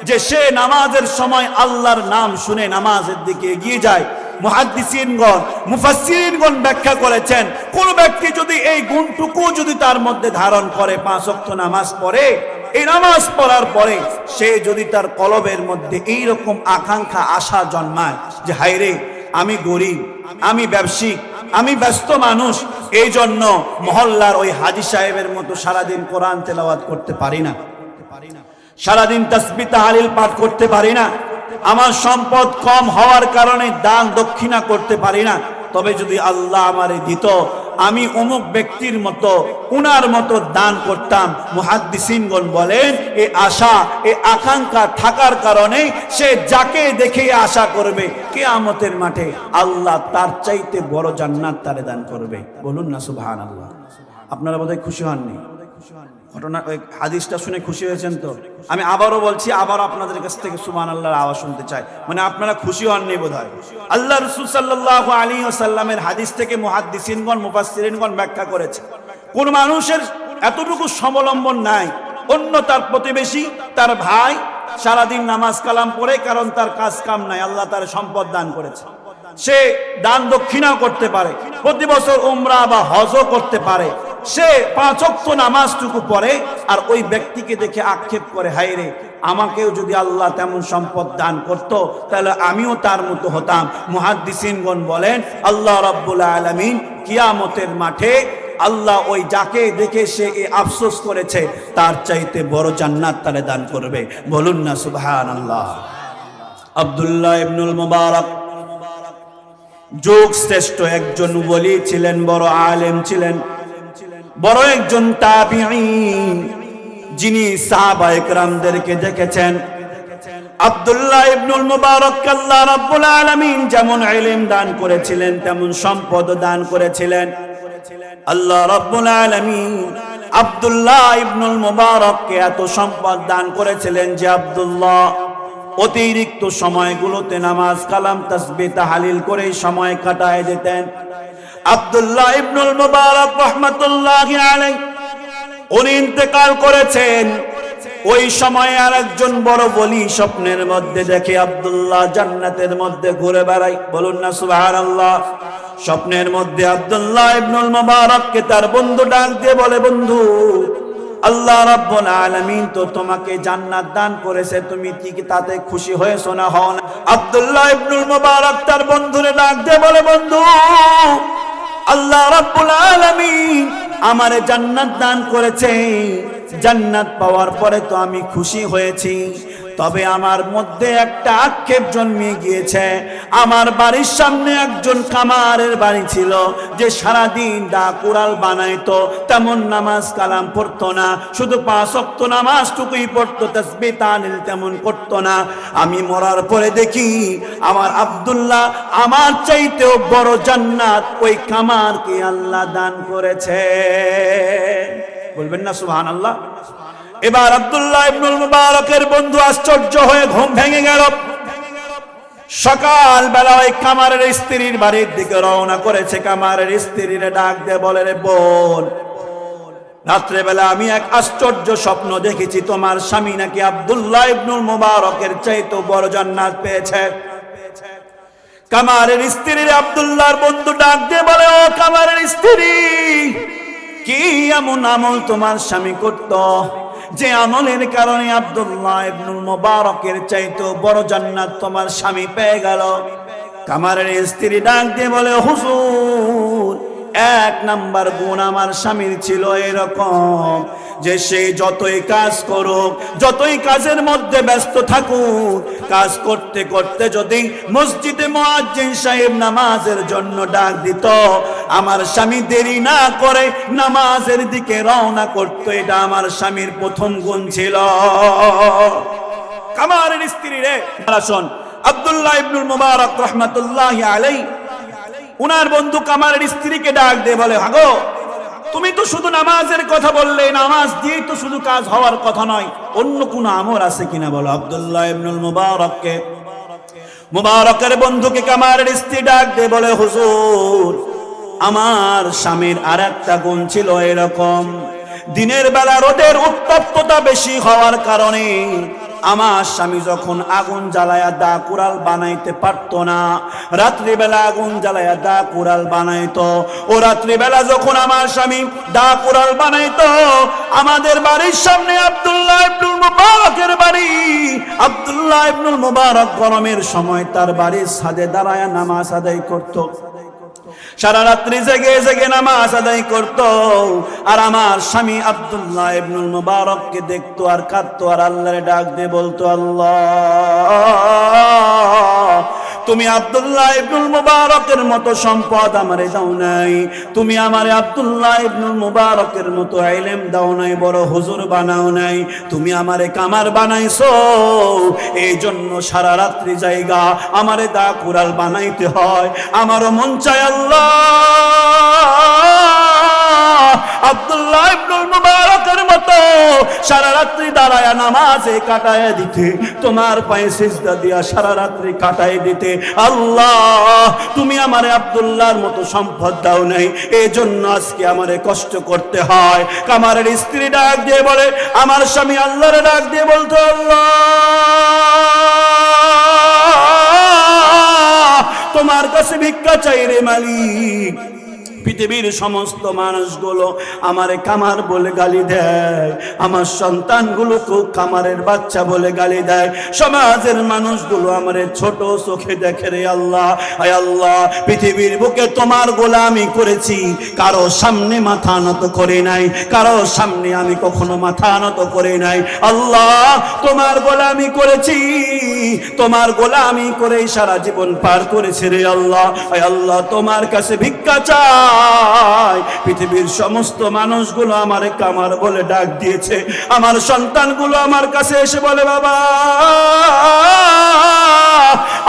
যে সে নামাজের সময় আল্লাহর নাম শুনে নামাজের দিকে এগিয়ে যায়, মুহাদ্দিসিনগণ, মুফাসসিরিনগণ ব্যাখ্যা করেছেন, কোন ব্যক্তি যদি এই গুণটুকু যদি তার মধ্যে ধারণ করে, 5 ওয়াক্ত নামাজ পড়ে, এই নামাজ পড়ার পরে সে যদি তার কলবের মধ্যে এইরকম আকাঙ্ক্ষা, আশা জন্মায় যে হায়রে আমি গরিব, আমি ব্যবসায়িক, আমি ব্যস্ত মানুষ, এই জন্য মহল্লার ওই হাজী সাহেবের মতো সারাদিন কোরআন তেলাওয়াত করতে পারি না, সারাদিন তাসবিহ তাহলিল পাঠ করতে পারি না, আমার সম্পদ কম হওয়ার কারণে দান দক্ষিণা করতে পারি না, তবে যদি আল্লাহ আমারে দিত আমি অমুক ব্যক্তির মতো, উনার মতো দান করতাম। মুহাদ্দিসিনগণ বলেন এই আশা, এই আকাঙ্ক্ষা থাকার কারণে সে যাকে দেখে আশা করবে কিয়ামতের মাঠে আল্লাহ তার চাইতে বড় জান্নাত তারে দান করবে। বলুন না সুবহানাল্লাহ। আপনারা বোধহয় খুশি হননি? ঘটনা ওই হাদিসটা শুনে খুশি হয়েছেন তো? আমি আবারও বলছি, আবার আপনাদের কাছ থেকে সুবহানাল্লাহর আওয়াজ শুনতে চাই, মানে আপনারা খুশি হননি বোধহয়। আল্লাহ রাসূল সাল্লাল্লাহু আলাইহি ওয়াসাল্লামের হাদিস থেকে মুহাদ্দিসিনগণ মুফাসসিরিনগণ ব্যাখ্যা করেছে, কোন মানুষের এতটুকু সমলম্বন নাই, অন্য তার প্রতিবেশী, তার ভাই সারাদিন নামাজ কালাম পড়ে, কারণ তার কাজ কাম নাই, আল্লাহ তার সম্পদ দান করেছে, সে দান দক্ষিণাও করতে পারে, প্রতি বছর উমরা বা হজও করতে পারে, সে 5 ওয়াক্ত নামাজটুকু পড়ে, আর ওই ব্যক্তিকে দেখে আক্ষেপ করে, হায় রে, আমাকেও যদি আল্লাহ তেমন সম্পদ দান করত তাহলে আমিও তার মতো হতাম। মুহাদ্দিসিনগণ বলেন আল্লাহ রাব্বুল আলামিন কিয়ামতের মাঠে আল্লাহ ওই যাকে দেখে সে এই আফসোস করেছে তার চাইতে বড় জান্নাত তারে দান করবে। বলুন না সুবহানাল্লাহ। আব্দুল্লাহ ইবনুল মুবারক যুগ শ্রেষ্ঠ একজন ওলি ছিলেন, বড় আলেম ছিলেন, বড় একজন তাবিঈ, যিনি সাহাবায়ে কেরামদেরকে দেখেছেন। আব্দুল্লাহ ইবনুল মুবারক আল্লাহ রাব্বুল আলামিন যেমন ইলম দান করেছিলেন তেমন সম্পদ দান করেছিলেন। আল্লাহ রাব্বুল আলামিন আব্দুল্লাহ ইবনুল মুবারককে এত সম্পদ দান করেছিলেন যে আব্দুল্লাহ অতিরিক্ত সময়গুলোতে নামাজ কালাম তাসবিহ তাহলিল করে সময় কাটায় দিতেন। আব্দুল্লাহ ইবনুল মুবারক রাহমাতুল্লাহি আলাইহি উনি ইন্তেকাল করেছেন। ওই সময় আরেকজন বড় ওলি স্বপ্নের মধ্যে দেখে আব্দুল্লাহ জান্নাতের মধ্যে ঘুরে বেড়ায়। বলুন না সুবহানাল্লাহ। স্বপ্নের মধ্যে আব্দুল্লাহ ইবনুল মুবারককে তার বন্ধু ডাক দিয়ে বলে, বন্ধু, আল্লাহ রাব্বুল আলামিন তো তোমাকে জান্নাত দান করেছে, তুমি কি তাতে খুশি হয়েছো না হও না? আব্দুল্লাহ ইবনুল মুবারক তার বন্ধুরে ডাক দিয়ে বলে, বন্ধু, আল্লাহ রাব্বুল আলামিন আমারে জান্নাত দান করেছে, জান্নাত পাওয়ার পরে তো আমি খুশি হয়েছি, তবে আমার মধ্যে একটা আক্ষেপ জন্মে গিয়েছে। আমার বাড়ির সামনে একজন কামারের বাড়ি ছিল, যে সারাদিন দা কুড়াল বানাইতো, তেমন নামাজ কালাম পড়তো না, শুধু 5 ওয়াক্ত নামাজটুকুই পড়তো, তাসবিহ তাহলিল তেমন করতো না। আমি মরার পরে দেখি আমার আব্দুল্লাহ আমার চাইতেও বড় জান্নাত ওই কামারকে আল্লাহ দান করেছে। বলবেন না সুবহানাল্লাহ। এবার আব্দুল্লাহ ইবনুল মুবারকের বন্ধু আশ্চর্য হয়ে ঘুম ভেঙে গেল। সকাল বেলা ওই কামারের স্ত্রীর বাড়ির দিকে রওনা করেছে। কামারের স্ত্রীরে ডাক দিয়ে বলে, রে বোন, রাত্রে বেলা আমি এক আশ্চর্য স্বপ্ন দেখেছি, তোমার স্বামী নাকি আব্দুল্লাহ ইবনুল মুবারকের চাইতে বড় জান্নাত পেয়েছে। কামারের স্ত্রীর আব্দুল্লাহর বন্ধু ডাক দিয়ে বলে, ও কামারের স্ত্রী, কি এমন আমল তোমার স্বামী করত যে আমলের কারণে আব্দুল্লাহ ইবনুল মুবারকের চাইতে বড় জান্নাত তোমার স্বামী পেয়ে গেল? কামারের স্ত্রী ডাক দিয়ে বলে, হুজুর, 1 নাম্বার গুণ আমার স্বামীর ছিল এরকম যে সে যতই কাজ করুক, যতই কাজের মধ্যে ব্যস্ত থাকুক, কাজ করতে করতে যদি মসজিদে মুয়াজ্জিন সাহেব নামাজের জন্য ডাক দিত, আমার স্বামী দেরি না করে নামাজের দিকে রওনা করত। এটা আমার স্বামীর প্রথম গুণ ছিল। কামারের স্ত্রী রে, শোন, আব্দুল্লাহ ইবনুল মুবারক রাহমাতুল্লাহি আলাইহি উনার বন্ধু কামারের স্ত্রীকে ডাক দিয়ে বলে, হাগো, তুমি তো শুধু নামাজের কথা বললে, নামাজ দিয়েই তো শুধু কাজ হওয়ার কথা নয়, অন্য কোনো আমল আছে কিনা বলো। আব্দুল্লাহ ইবনুল মুবারকের বন্ধুকে কামারের স্ত্রী ডাক দিয়ে বলে, হুজুর, আমার স্বামীর আরেকটা গুণ ছিল এরকম, দিনের বেলা রোদের উত্তপ্ততা বেশি হওয়ার কারণে আমার স্বামী যখন আগুন জ্বালায়া দা কুড়াল বানাইতে পারতো না, রাত্রিবেলা আগুন জ্বালায়া দা কুড়াল বানাইতো। ও রাত্রিবেলা যখন আমার স্বামী দা কুড়াল বানাইতো, আমাদের বাড়ির সামনে আব্দুল্লাহ ইবনুল মুবারকের বাড়ি। আব্দুল্লাহ ইবনুল মুবারক গরমের সময় তার বাড়ির ছাদে দাঁড়ায়া নামাজ আদায় করত। সারা রাত্রি জেগে জেগে নামাজ আদায় করত। আর আমার স্বামী আব্দুল্লাহ ইবনুল মুবারককে দেখতো আর কাঁদতো, আর আল্লাহরে ডাক দিয়ে বলতো, আল্লাহ, তুমি আব্দুল্লাহ ইবনুল মুবারকের মতো সম্পদ আমারে দাও নাই, তুমি আমারে আব্দুল্লাহ ইবনুল মুবারকের মতো ইলম দাও নাই, বড় হুজুর বানাও নাই, তুমি আমারে কামার বানাইছো, এই জন্য সারা রাত্রি জায়গা আমারে দা কুড়াল বানাইতে হয়। আমারও মন চায় আল্লাহ আব্দুল্লাহ ইবনুল মুবারকের মতো সারা রাত্রি দাঁড়ায় নামাজে কাটায় দিতে, তোমার পায়ে সিজদা দিয়া সারা রাত্রি কাটায় দিতে। আল্লাহ তুমি আমারে আব্দুল্লাহর মতো সম্পদ দাও নাই, এই জন্য আজকে আমারে কষ্ট করতে হয়। কামারের স্ত্রী ডাক দিয়ে বলে, আমার স্বামী আল্লাহরে ডাক দিয়ে বলতো, আল্লাহ তোমার কাছে ভিক্ষা চাই রে মালিক। পৃথিবীর সমস্ত মানুষগুলো আমারে কামার বলে গালি দেয়, আমার সন্তানগুলোকেও কামারের বাচ্চা বলে গালি দেয়, সমাজের মানুষগুলো আমারে ছোট চোখে দেখে রে আল্লাহ। আয় আল্লাহ, পৃথিবীর বুকে তোমার গোলামি করেছি, কারো সামনে মাথা নত করে নাই, কারো সামনে আমি কখনো মাথা নত করে নাই। আল্লাহ তোমার গোলামি করেছি, তোমার গোলামি করে সারা জীবন পার করেছে রে আল্লাহ। আয় আল্লাহ তোমার কাছে ভিক্ষা চাই। পৃথিবীর সমস্ত মানুষগুলো আমারে কামার বলে ডাক দিয়েছে, আমার সন্তানগুলো আমার কাছে এসে বলে, বাবা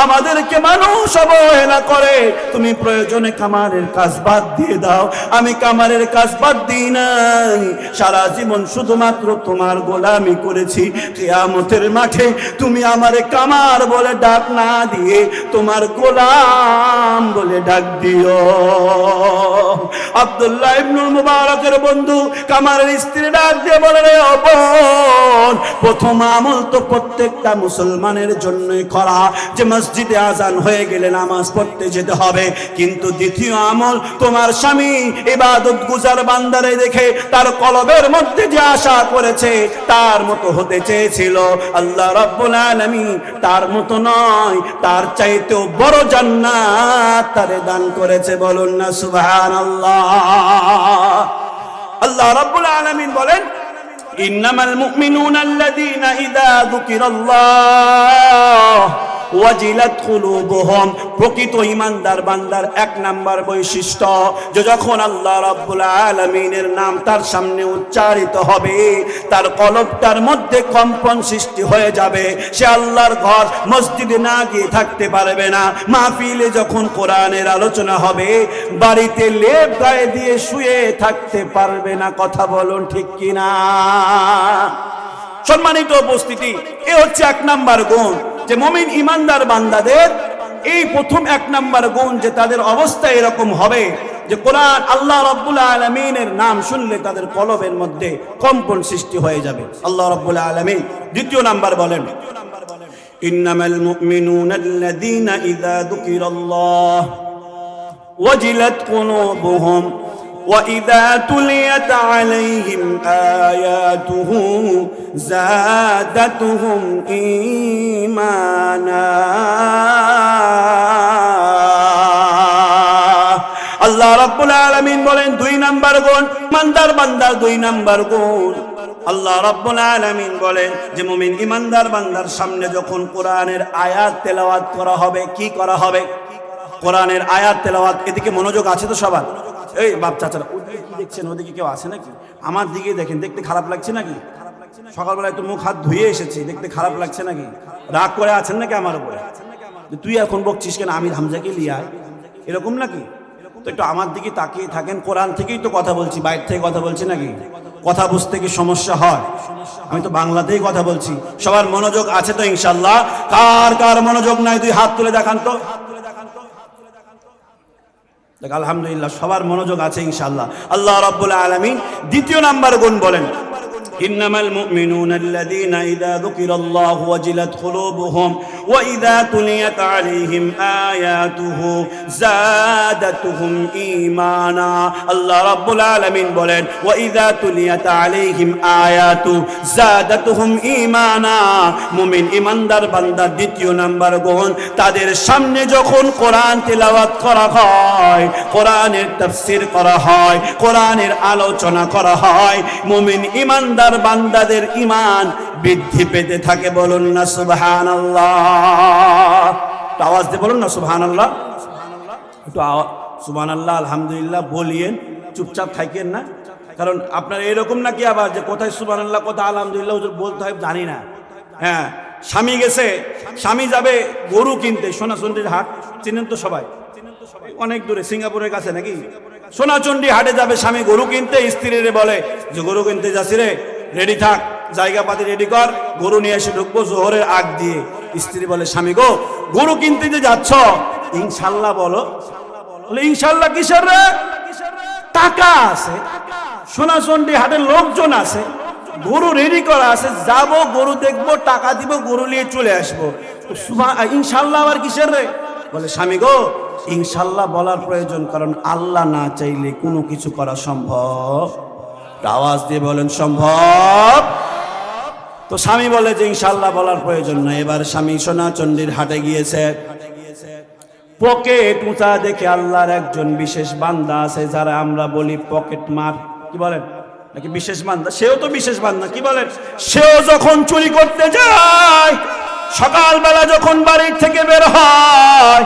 আমাদেরকে মানুষ অবহেলা করে, তুমি প্রয়োজনে কামারের কাজ বাদ দিয়ে দাও। আমি কামারের কাজ বাদ দিই নাই, সারা জীবন শুধুমাত্র তোমার গোলামি করেছি। কিয়ামতের মাঠে তুমি আমারে কামার বলে ডাক না দিয়ে তোমার গোলাম বলে ডাক দিও। আব্দুল্লাহ ইবনুল মুবারকের বন্ধু কামারের স্ত্রী ডাক দিয়ে বলে, রে বোন, প্রথম আমল তো প্রত্যেকটা মুসলমানের জন্যই করা, যে মসজিদে আজান হয়ে গেলে নামাজ পড়তে যেতে হবে। কিন্তু দ্বিতীয় আমল, তোমার স্বামী ইবাদত গুজার বান্দারে দেখে তার কলবের মধ্যে যে আশা করেছে তার মতো হতে চেয়েছিল, আল্লাহ রাব্বুল আলামিন তার মতো নয়, তার চাইতেও বড় জান্নাত তারে দান করেছে। বলুন না সুবহানাল্লাহ। আল্লাহ রাব্বুল আলামিন বলেন, ইন্নামাল মুমিনুনা আল্লাযীনা ইযা যুকিরাল্লাহ ওয়াজিলাত কুলুবুহুম। প্রকৃত ঈমানদার বান্দার এক নাম্বার বৈশিষ্ট্য, যে যখন আল্লাহ রাব্বুল আলামিনের নাম তার সামনে উচ্চারিত হবে তার কলবটার মধ্যে কম্পন সৃষ্টি হয়ে যাবে। সে আল্লাহর ঘর মসজিদে না গিয়ে থাকতে পারবে না, মাহফিলে যখন কোরআনের আলোচনা হবে বাড়িতে লেপ গায়ে দিয়ে শুয়ে থাকতে পারবে না। কথা বলুন ঠিক কিনা? সম্মানিত উপস্থিতি, এ হচ্ছে এক নাম্বার গুণ, যে মুমিন ঈমানদার বান্দাদের এই প্রথম এক নাম্বার গুণ, যে তাদের অবস্থা এরকম হবে যে কোরআন আল্লাহ রাব্বুল আলামিনের নাম শুনলে তাদের কলবের মধ্যে কম্পন সৃষ্টি হয়ে যাবে। আল্লাহ রাব্বুল আলামিন দ্বিতীয় নাম্বার বলেন, ইন্নামাল মুমিনুনা আল্লাযীনা ইযা যুকিরাল্লাহ ওয়াজিলাত কুলুবুহুম وَإِذَا تُلِيَتْ عَلَيْهِمْ آيَاتُهُ زَادَتْهُمْ إِيمَانًا। আল্লাহ রাব্বুল আলামিন বলেন, দুই নাম্বার গুণ, ঈমানদার বান্দার দুই নাম্বার গুণ। আল্লাহ রাব্বুল আলামিন বলেন যে মুমিন ঈমানদার বান্দার সামনে যখন কোরআনের আয়াত তেলাওয়াত করা হবে, কি করা হবে? কোরআনের আয়াত তেলাওয়াত। এদিকে মনোযোগ আছে তো সবার? এই বাপ চাচারা, ওদিকে কি দেখছেন? ওদিকে কেউ আছে নাকি? আমার দিকে দেখেন, দেখতে খারাপ লাগছে নাকি? সকালবেলায় তো মুখ হাত ধুয়ে এসেছি, দেখতে খারাপ লাগছে নাকি? রাগ করে আছেন নাকি আমার উপরে? তুই এখন বকছিস কেন, আমি হামজাকে লিয়ে আয়, এরকম নাকি? তো একটু আমার দিকে তাকিয়ে থাকেন, কোরআন থেকেই তো কথা বলছি, বাইরে থেকে কথা বলছি নাকি? কথা বুঝতে কি সমস্যা হয়? আমি তো বাংলাতেই কথা বলছি। সবার মনোযোগ আছে তো ইনশাআল্লাহ? কার কার মনোযোগ নাই দুই হাত তুলে দেখান তো। আলহামদুলিল্লাহ, সবার মনোযোগ আছে ইনশাআল্লাহ। আল্লাহ রাব্বুল আলামিন দ্বিতীয় নাম্বার গুণ বলেন, ইন্নামাল মুমিনুনা আল্লাযীনা ইযা যুকিরাল্লাহু ওয়াজিলাত কুলুবুহুম ওয়া ইযা তুলিয়াত আলাইহিম আয়াতুহু যাদাতুহুম ঈমানা। আল্লাহ রাব্বুল আলামিন বলেন, ওয়া ইযা তুলিয়াত আলাইহিম আয়াতু যাদাতুহুম ঈমানা। মুমিন ঈমানদার বান্দার দ্বিতীয় নাম্বার গুণ, তাদের সামনে যখন কোরআন তেলাওয়াত করা হয়, কোরআনের তাফসীর করা হয়, কোরআনের আলোচনা করা হয়, মুমিন ঈমানদার বান্দাদের ঈমান বৃদ্ধি পেতে থাকে। বলুন না সুবহানাল্লাহ। আওয়াজ দিয়ে বলুন না সুবহানাল্লাহ। একটু সুবহানাল্লাহ আলহামদুলিল্লাহ বলিয়েন, চুপচাপ থাকেন না। কারণ আপনার এরকম নাকি আবার যে কোথায় সুবহানাল্লাহ কোথায় আলহামদুলিল্লাহ হুজুর বলতে হয় জানি না। হ্যাঁ, স্বামী গেছে, স্বামী যাবে গরু কিনতে, সোনাচন্ডির হাট চিনেন তো সবাই, অনেক দূরে সিঙ্গাপুরের কাছে নাকি? সোনাচন্ডী হাটে যাবে স্বামী গরু কিনতে, স্ত্রীরে বলে যে গরু কিনতে যাচ্ছি রে, রেডি থাক, জায়গা পাতি রেডি কর, গরু নিয়ে এসে ঢুকবো জোহরের আগ দিয়ে। স্ত্রী বলে, স্বামী গো, গরু কিনতে যে যাচ্ছ ইনশাল্লাহ বলো। বলে, ইনশাল্লাহ কিসের রে? টাকা আছে, সোনাচন্ডী হাটের লোকজন আছে, গরু রেডি করা আছে, যাব গরু দেখবো, টাকা দিব, গরু নিয়ে চলে আসবো। ইনশাল্লাহ আবার কিসের রে? বলে, স্বামী গো, ইনশাল্লাহ বলার প্রয়োজন, কারণ আল্লাহ না চাইলে কোনো কিছু করা সম্ভব। আওয়াজ দিয়ে বলেন সম্ভব। তো স্বামী বলে যে ইনশাল্লাহ বলার প্রয়োজন নাই। এবার স্বামী সোনাচন্ডীর হাটে গিয়েছে, পকেট উঁচা দেখে আল্লাহর একজন বিশেষ বান্দা আছে যারা আমরা বলি পকেট মার, কি বলেন নাকি বিশেষ বান্দা, সেও তো বিশেষ বান্দা, কি বলেন? সেও যখন চুরি করতে যায়, সকালবেলা যখন বাড়ির থেকে বের হয়,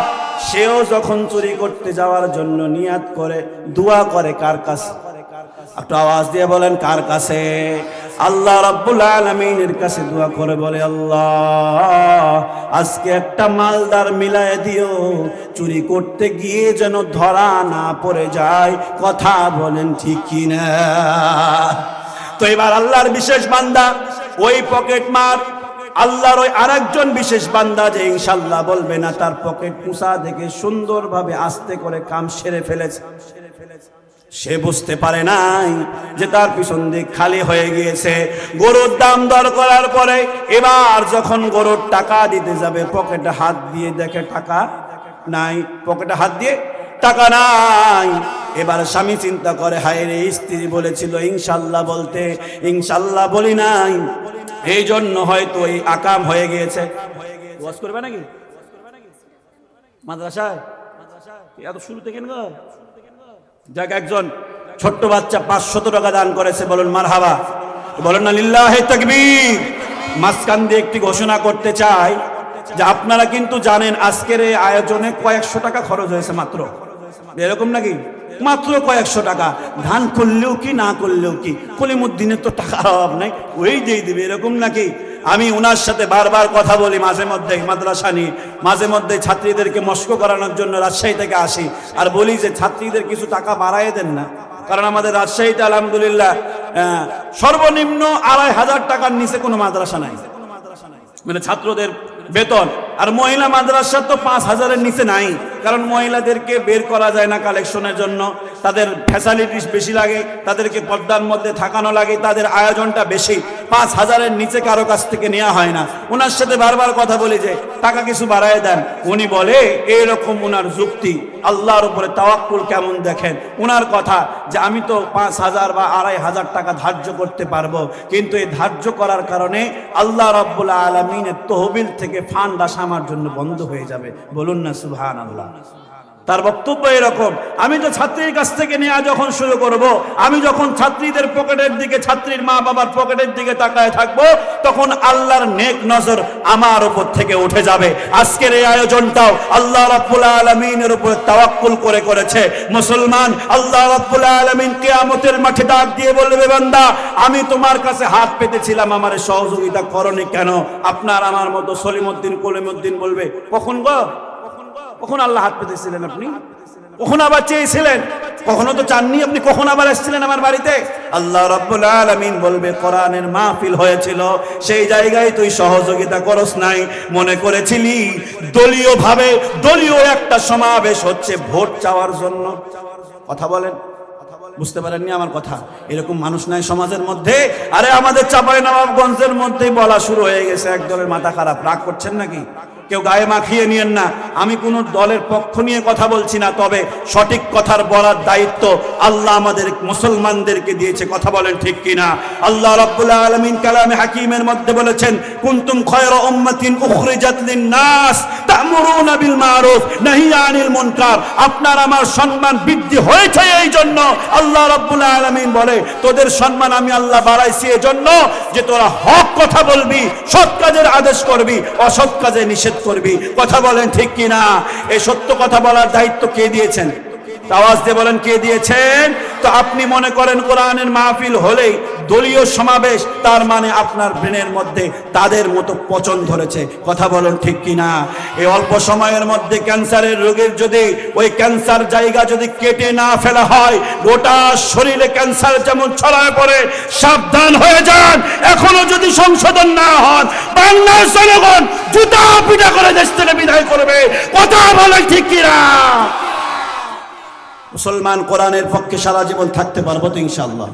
সেও যখন চুরি করতে যাওয়ার জন্য নিয়াত করে, দোয়া করে কার কাছে? একটু আওয়াজ দিয়ে বলেন কার কাছে? আল্লাহ রাব্বুল আলামিনের কাছে দোয়া করে, বলে, আল্লাহ আজকে একটা মালদার মিলায় দিও, চুরি করতে গিয়ে যেন ধরা না পড়ে যায়। কথা বলেন ঠিক কি না? তো এবার আল্লাহর বিশেষ বান্দা ওই পকেট মার, আল্লাহর ওই আরেকজন বিশেষ বান্দা যে ইনশাল্লাহ বলবে না, তার পকেট পুষা দেখে সুন্দরভাবে আস্তে করে কাম সেরে ফেলেছে। সে বুঝতে পারে নাই যে তার পিছন দিক খালি হয়ে গিয়েছে। গরুর দাম দর করার পরে এবার যখন গরুর টাকা দিতে যাবে, পকেটে হাত দিয়ে দেখে টাকা নাই, পকেটে হাত দিয়ে টাকা নাই। এবার স্বামী চিন্তা করে, হায় রে, স্ত্রী বলেছিল ইনশাল্লাহ বলতে, ইনশাল্লাহ বলি নাই, এই জন্য হয়তো এই আকাম হয়ে গিয়েছে। ওয়াজ করবে নাকি মাদ্রাসায়? এত শুরু থেকে না যাক, একজন ছোট্ট বাচ্চা 500 টাকা দান করেছে, বলুন মারহাবা, বলুন না লিল্লাহি তাকবীর। মাঝখান দিয়ে একটি ঘোষণা করতে চাই যে আপনারা কিন্তু জানেন আজকের এই আয়োজনে কয়েকশো টাকা খরচ হয়েছে মাত্র, এরকম নাকি? মাত্র কয়েকশো টাকা। ধান করলেও কি না করলেও কি, কলিমুদ্দিনের তো টাকার অভাব নাই, ওই দিয়ে দিবে, এরকম নাকি? আমি ওনার সাথে বারবার কথা বলি, মাঝে মধ্যে মাদ্রাসা নিয়ে, মাঝে মধ্যে ছাত্রীদেরকে মস্ক করানোর জন্য রাজশাহী থেকে আসি, আর বলি যে ছাত্রীদের কিছু টাকা বাড়ায় দেন না, কারণ আমাদের রাজশাহীতে আলহামদুলিল্লাহ সর্বনিম্ন 2500 টাকার নিচে কোনো মাদ্রাসা নাই, মানে ছাত্রদের বেতন। আর মহিলা মাদ্রাসা তো 5000-এর নিচে নাই, কারণ মহিলাদেরকে বের করা যায় না কালেকশনের জন্য, তাদের ফ্যাসিলিটিস বেশি লাগে, তাদেরকে পর্দার মধ্যে থাকানো লাগে, তাদের আয়োজনটা বেশি। 5000-এর নিচে কারো কাছ থেকে নেওয়া হয় না। ওনার সাথে বারবার কথা বলি যে টাকা কিছু বাড়ায় দেন, উনি বলে এইরকম ওনার যুক্তি। আল্লাহর উপরে তাওয়াক্কুল কেমন দেখেন ওনার কথা, যে আমি তো 5000 বা 2500 টাকা ধার্য করতে পারবো, কিন্তু এই ধার্য করার কারণে আল্লাহ রাব্বুল আলামিনের তহবিল থেকে ফান্ড আসা আমার জন্য বন্ধ হয়ে যাবে। বলুন না সুবহানাল্লাহ। তার বক্তব্য এরকম, আমি তো ছাত্রীর কাছ থেকে নেওয়া যখন শুরু করব, আমি যখন ছাত্রীদের পকেটের দিকে, ছাত্রীর মা বাবার পকেটের দিকে তাকায় থাকবো, তখন আল্লাহর নেক নজর আমার উপর থেকে উঠে যাবে। আজকের এই আয়োজনটাও আল্লাহ রাব্বুল আলামিনের উপর তাওয়াক্কুল করে করেছে মুসলমান। আল্লাহ রাব্বুল আলামিন কিয়ামতের মাঠে ডাক দিয়ে বলবে, বান্দা আমি তোমার কাছে হাত পেতেছিলাম, আমার সহযোগিতা করনি কেন? আপনার আমার মতো সলিমউদ্দিন কলিমউদ্দিন বলবে, কখন গো, কখন আল্লাহ হাত পেতেছিলেন আপনি? কখন আবার চেয়েছিলেন? কখনো তো চাননি আপনি, কখন আবার এসেছিলেন আমার বাড়িতে? আল্লাহ রাব্বুল আলামিন বলবে, কোরআনের মাহফিল হয়েছিল, সেই জায়গায় তুই সহযোগিতা করস নাই, মনে করেছিলি দলীয় ভাবে, দলীয় একটা সমাবেশ হচ্ছে ভোট চাওয়ার জন্য। কথা বলেন, বুঝতে পারেননি আমার কথা? এরকম মানুষ নাই সমাজের মধ্যে? আরে আমাদের চাঁপাইনবাবগঞ্জের মধ্যেই বলা শুরু হয়ে গেছে এক দলের মাথা খারাপ। রাগ করছেন নাকি? কেউ গায়ে মাখিয়ে নিয়েন না, আমি কোনো দলের পক্ষ নিয়ে কথা বলছি না, তবে সঠিক কথার বলার দায়িত্ব আল্লাহ আমাদের মুসলমানদেরকে দিয়েছে। কথা বলেন ঠিক কিনা? আল্লাহ রাব্বুল আলামিন কালামে হাকিমের মধ্যে বলেছেন, কুনতুম খায়রা উম্মাতিন উখরিজাত লিন-নাস তা'মুরুনা বিল মারুফ নাহিয়া আনিল মুনকার। আপনার আমার সম্মান বৃদ্ধি হয়েছে এই জন্য আল্লাহ রাব্বুল আলামিন বলে, তোদের সম্মান আমি আল্লাহ বাড়াইছি এই জন্য যে তোরা হক কথা বলবি, সৎ কাজের আদেশ করবি, অসৎ কাজে নিষেধ করবি। কথা বলেন ঠিক কিনা? এই সত্য কথা বলার দায়িত্ব কে দিয়েছেন? আওয়াজ দিয়ে বলেন কে দিয়েছেন? তো আপনি মনে করেন কোরআনের মাহফিল হলেই দলীয় সমাবেশ, তার মানে আপনার ব্রেনের মধ্যে তাদের মতো পচন ধরেছে। কথা বলেন ঠিক কিনা? এই অল্প সময়ের মধ্যে ক্যান্সারের রোগীর যদি ওই ক্যান্সার জায়গা যদি কেটে না ফেলা হয়, গোটা শরীরে ক্যান্সার যেমন ছড়ায় পড়ে, সাবধান হয়ে যান। এখনো যদি সংশোধন না হন, বাংলার জনগণ জুতা পিটা করে দেশ থেকে বিদায় করবে। কথা বলেন ঠিক কিনা? মুসলমান কোরআনের পক্ষে সারা জীবন থাকতে পারবো তো ইনশাআল্লাহ?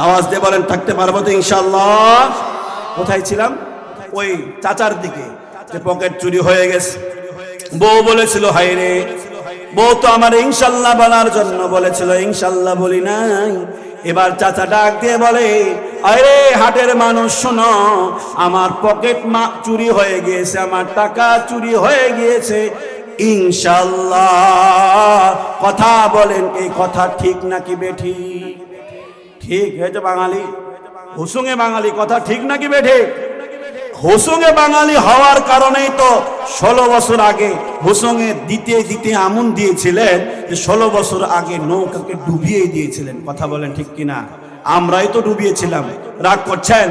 আওয়াজ দিয়ে বলেন, থাকতে পারবো তো ইনশাআল্লাহ? কোথায় ছিলাম? ওই চাচার দিকে, যে পকেট চুরি হয়ে গেছে। বউ বলেছিল, হায় রে, বউ তো আমার ইনশাআল্লাহ বলার জন্য বলেছিল, ইনশাআল্লাহ বলি নাই। এবার চাচা ডাক দিয়ে বলে, আরে হাটের মানুষ শোনো, আমার পকেট চুরি হয়ে গিয়েছে, আমার টাকা চুরি হয়ে গিয়েছে, ইনশাআল্লাহ। কথা বলেন, এই কথা ঠিক নাকি বেঠিক? ঠিক হয়েছে বাঙালি, হুসুঙে বাঙালি, কথা ঠিক নাকি বেঠিক? হুসুঙে বাঙালি হওয়ার কারণেই তো 16 বছর আগে হুসুঙে দিতে দিতে আমন দিয়েছিলেন যে 16 বছর আগে নৌকাকে ডুবিয়ে দিয়েছিলেন। কথা বলেন ঠিক কিনা? আমরাই তো ডুবিয়েছিলাম, রাগ করছেন?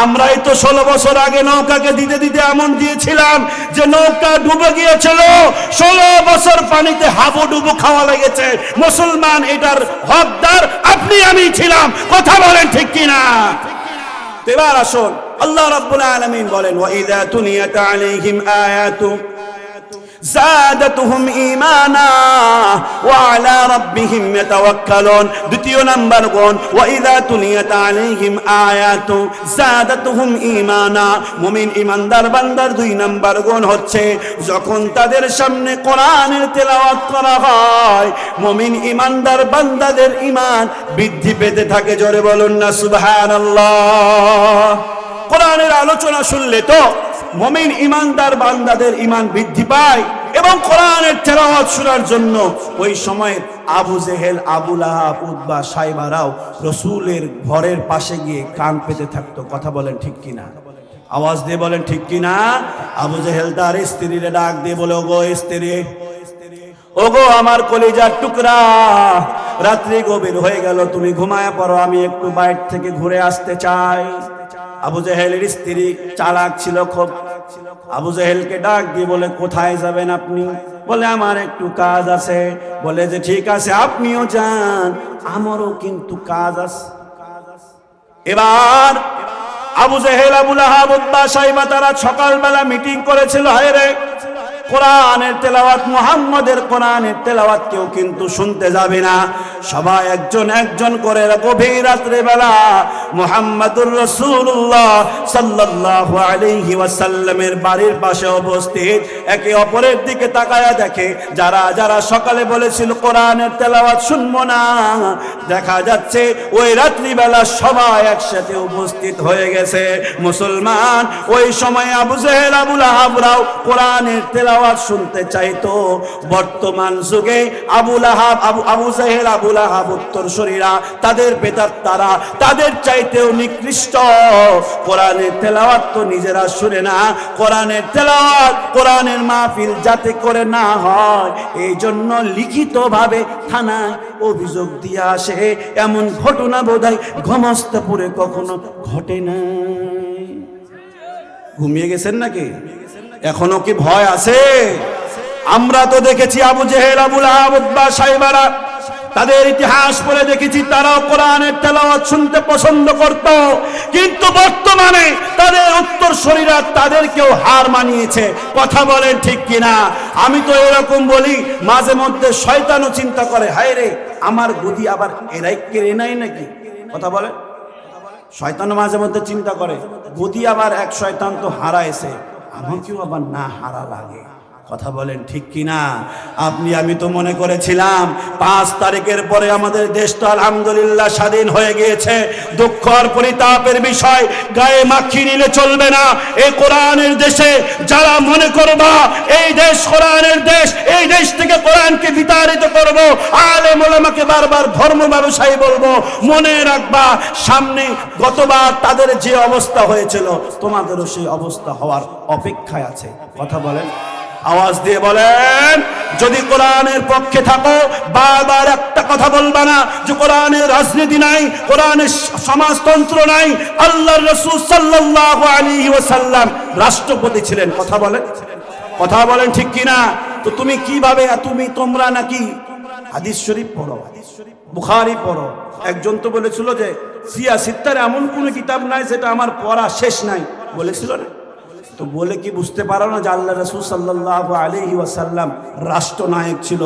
আমরাই তো 16 বছর আগে নৌকাকে দিতে দিতে এমন দিয়েছিলাম যে নৌকা ডুবে গিয়েছিল। 16 বছর পানিতে হাবুডুবু খাওয়া লেগেছে। মুসলমান এটার হকদার আপনি আমি ছিলাম। কথা বলেন ঠিক কিনা? এবার আসুন, আল্লাহ রাব্বুল আলামিন বলেন, ওয়া ইযা তুলিয়াত আলাইহিম আয়াতু জাদাতুহুম ঈমানা ওয়া আলা রাব্বিহিম ইয়াতাওয়াক্কালুন। দ্বিতীয় নাম্বার গুণ, ওয়া ইযা তুলিয়াত আলাইহিম আয়াতু জাদাতুহুম ঈমানা। মুমিন ইমানদার বান্দার 2 নাম্বার গুণ হচ্ছে, যখন তাদের সামনে কোরআনের তেলাওয়াত করা হয়, মুমিন ইমানদার বান্দাদের ঈমান বৃদ্ধি পেতে থাকে। জোরে বলুন না সুবহানাল্লাহ। কোরআনের আলোচনা শুনলে তো মুমিন ইমানদার বান্দাদের ঈমান বৃদ্ধি পায়। এবং কোরআনের তেলাওয়াত শোনার জন্য ওই সময়ের আবু জেহেল, আবু লাহাব, উতবা, সাইবারাও রাসূলের ঘরের পাশে গিয়ে কান পেতে থাকতো। কথা বলেন ঠিক কিনা? আওয়াজ দিয়ে বলেন ঠিক কিনা? আবু জেহেল তার স্ত্রীরে ডাক দিয়ে বলে, ওগো স্ত্রী, ওগো আমার কলিজার টুকরা, রাত্রি গভীর হয়ে গেল, তুমি ঘুমায় পড়ো, আমি একটু বাইরে থেকে ঘুরে আসতে চাই। আবু জেহেলের স্ত্রী চালাক ছিল খুব। আবু জেহেলকে ডাক দিয়ে বলে, কোথায় যাবেন আপনি? বলে, আমার একটু কাজ আছে। বলে যে ঠিক আছে, আপনিও যান, আমারও কিন্তু কাজ আছে। এবার আবু জেহেল, আবু লাহাব, উতবা, সাইবা তারা সকালবেলা মিটিং করেছিল। হায় রে, কোরআনের তেলাওয়াত, মুহাম্মাদের কোরআনের তেলাওয়াত কেউ কিন্তু শুনতে যাবে না, সবাই একজন একজন করে গভীর রাত্রে বেলা মুহাম্মাদুর রাসূলুল্লাহ সাল্লাল্লাহু আলাইহি ওয়াসাল্লামের বাড়ির পাশে উপস্থিত। একে অপরের দিকে তাকায়া দেখে, যারা যারা সকালে বলেছিল কোরআনের তেলাওয়াত শুনবো না, দেখা যাচ্ছে ওই রাত্রি বেলা সবাই একসাথে উপস্থিত হয়ে গেছে। মুসলমান ওই সময় আবু জেহেল, আবু লাহাবরাও কোরআনের তেলাওয়াত শুনতে চাইতো। বর্তমান যুগে আবু লাহাব, আবু জেহেল, আবু লাহাব উত্তরসূরিরা, তাদের বেদাত্তারা তাদের চাইতেও নিকৃষ্ট। কোরআনের তেলাওয়াত তো নিজেরা শুনে না, কোরআনের তেলাওয়াত, কোরআনের মাহফিল যাতে করে না হয়, এই জন্য লিখিতভাবে থানায় অভিযোগ দিয়ে আসে। এমন ঘটনা বোধহয় গমস্তাপুরে কখনো ঘটে না। ঘুমিয়ে গেছেন নাকি? এখনো কি ভয় আছে? আমরা তো দেখেছি আবু জেহেল, আবু লাহাব, উতবা, সাইবারা, তাদের ইতিহাস পড়ে দেখেছি তারাও কোরআনের তেলাওয়াত শুনতে পছন্দ করত। কিন্তু বর্তমানে তাদের উত্তরসূরিরা তাদেরকেও হার মানিয়েছে। কথা বলেন ঠিক কিনা? আমি তো এরকম বলি, মাঝে মধ্যে শয়তানও চিন্তা করে, হায় রে, আমার গদি আবার এরাই কেড়ে নাই নাকি? কথা বলে, শয়তানও মাঝে মধ্যে চিন্তা করে, গদি আবার এক শয়তান তো হারাইছে, আমাকেও আবার না হারা লাগে। কথা বলেন ঠিক কিনা? আপনি আমি তো মনে করেছিলাম 5 তারিখের পরে আমাদের দেশ তো আলহামদুলিল্লাহ স্বাধীন হয়ে গিয়েছে। দুঃখ আর পরিতাপের বিষয়, গায়ে মাখি নিলে চলবে না। এই কোরআনের দেশে যারা মনে করবা এই দেশ কোরআনের দেশ, এই দেশ থেকে কোরআনকে বিতাড়িত করব, আলেম ওলামাকে বারবার ধর্ম ব্যবসায়ী বলবো, মনে রাখবা সামনে গতবার তাদের যে অবস্থা হয়েছিল তোমাদেরও সেই অবস্থা হওয়ার অপেক্ষায় আছে। কথা বলেন, আওয়াজ দিয়ে বলেন, যদি কোরআনের পক্ষে থাকো, বারবার একটা কথা বলবা না যে কোরআনের রাজনীতি নাই, কোরআনের সমাজতন্ত্র নাই। আল্লাহর রাসূল সাল্লাল্লাহু আলাইহি ওয়াসাল্লাম রাষ্ট্রপতি ছিলেন। কথা বলেন ঠিক কিনা? তো তুমি কিভাবে, তোমরা নাকি হাদিস শরীফ পড়ো, বুখারী পড়ো। একজন তো বলেছিল যে সিয়াসিত্তার এমন কোনো কিতাব নাই যেটা আমার পড়া শেষ নাই, বলেছিল না? তো বলে কি বুঝতে পারো না যে আল্লাহ রাসূল সাল্লাল্লাহু আলাইহি ওয়াসাল্লাম রাষ্ট্রনায়ক ছিল?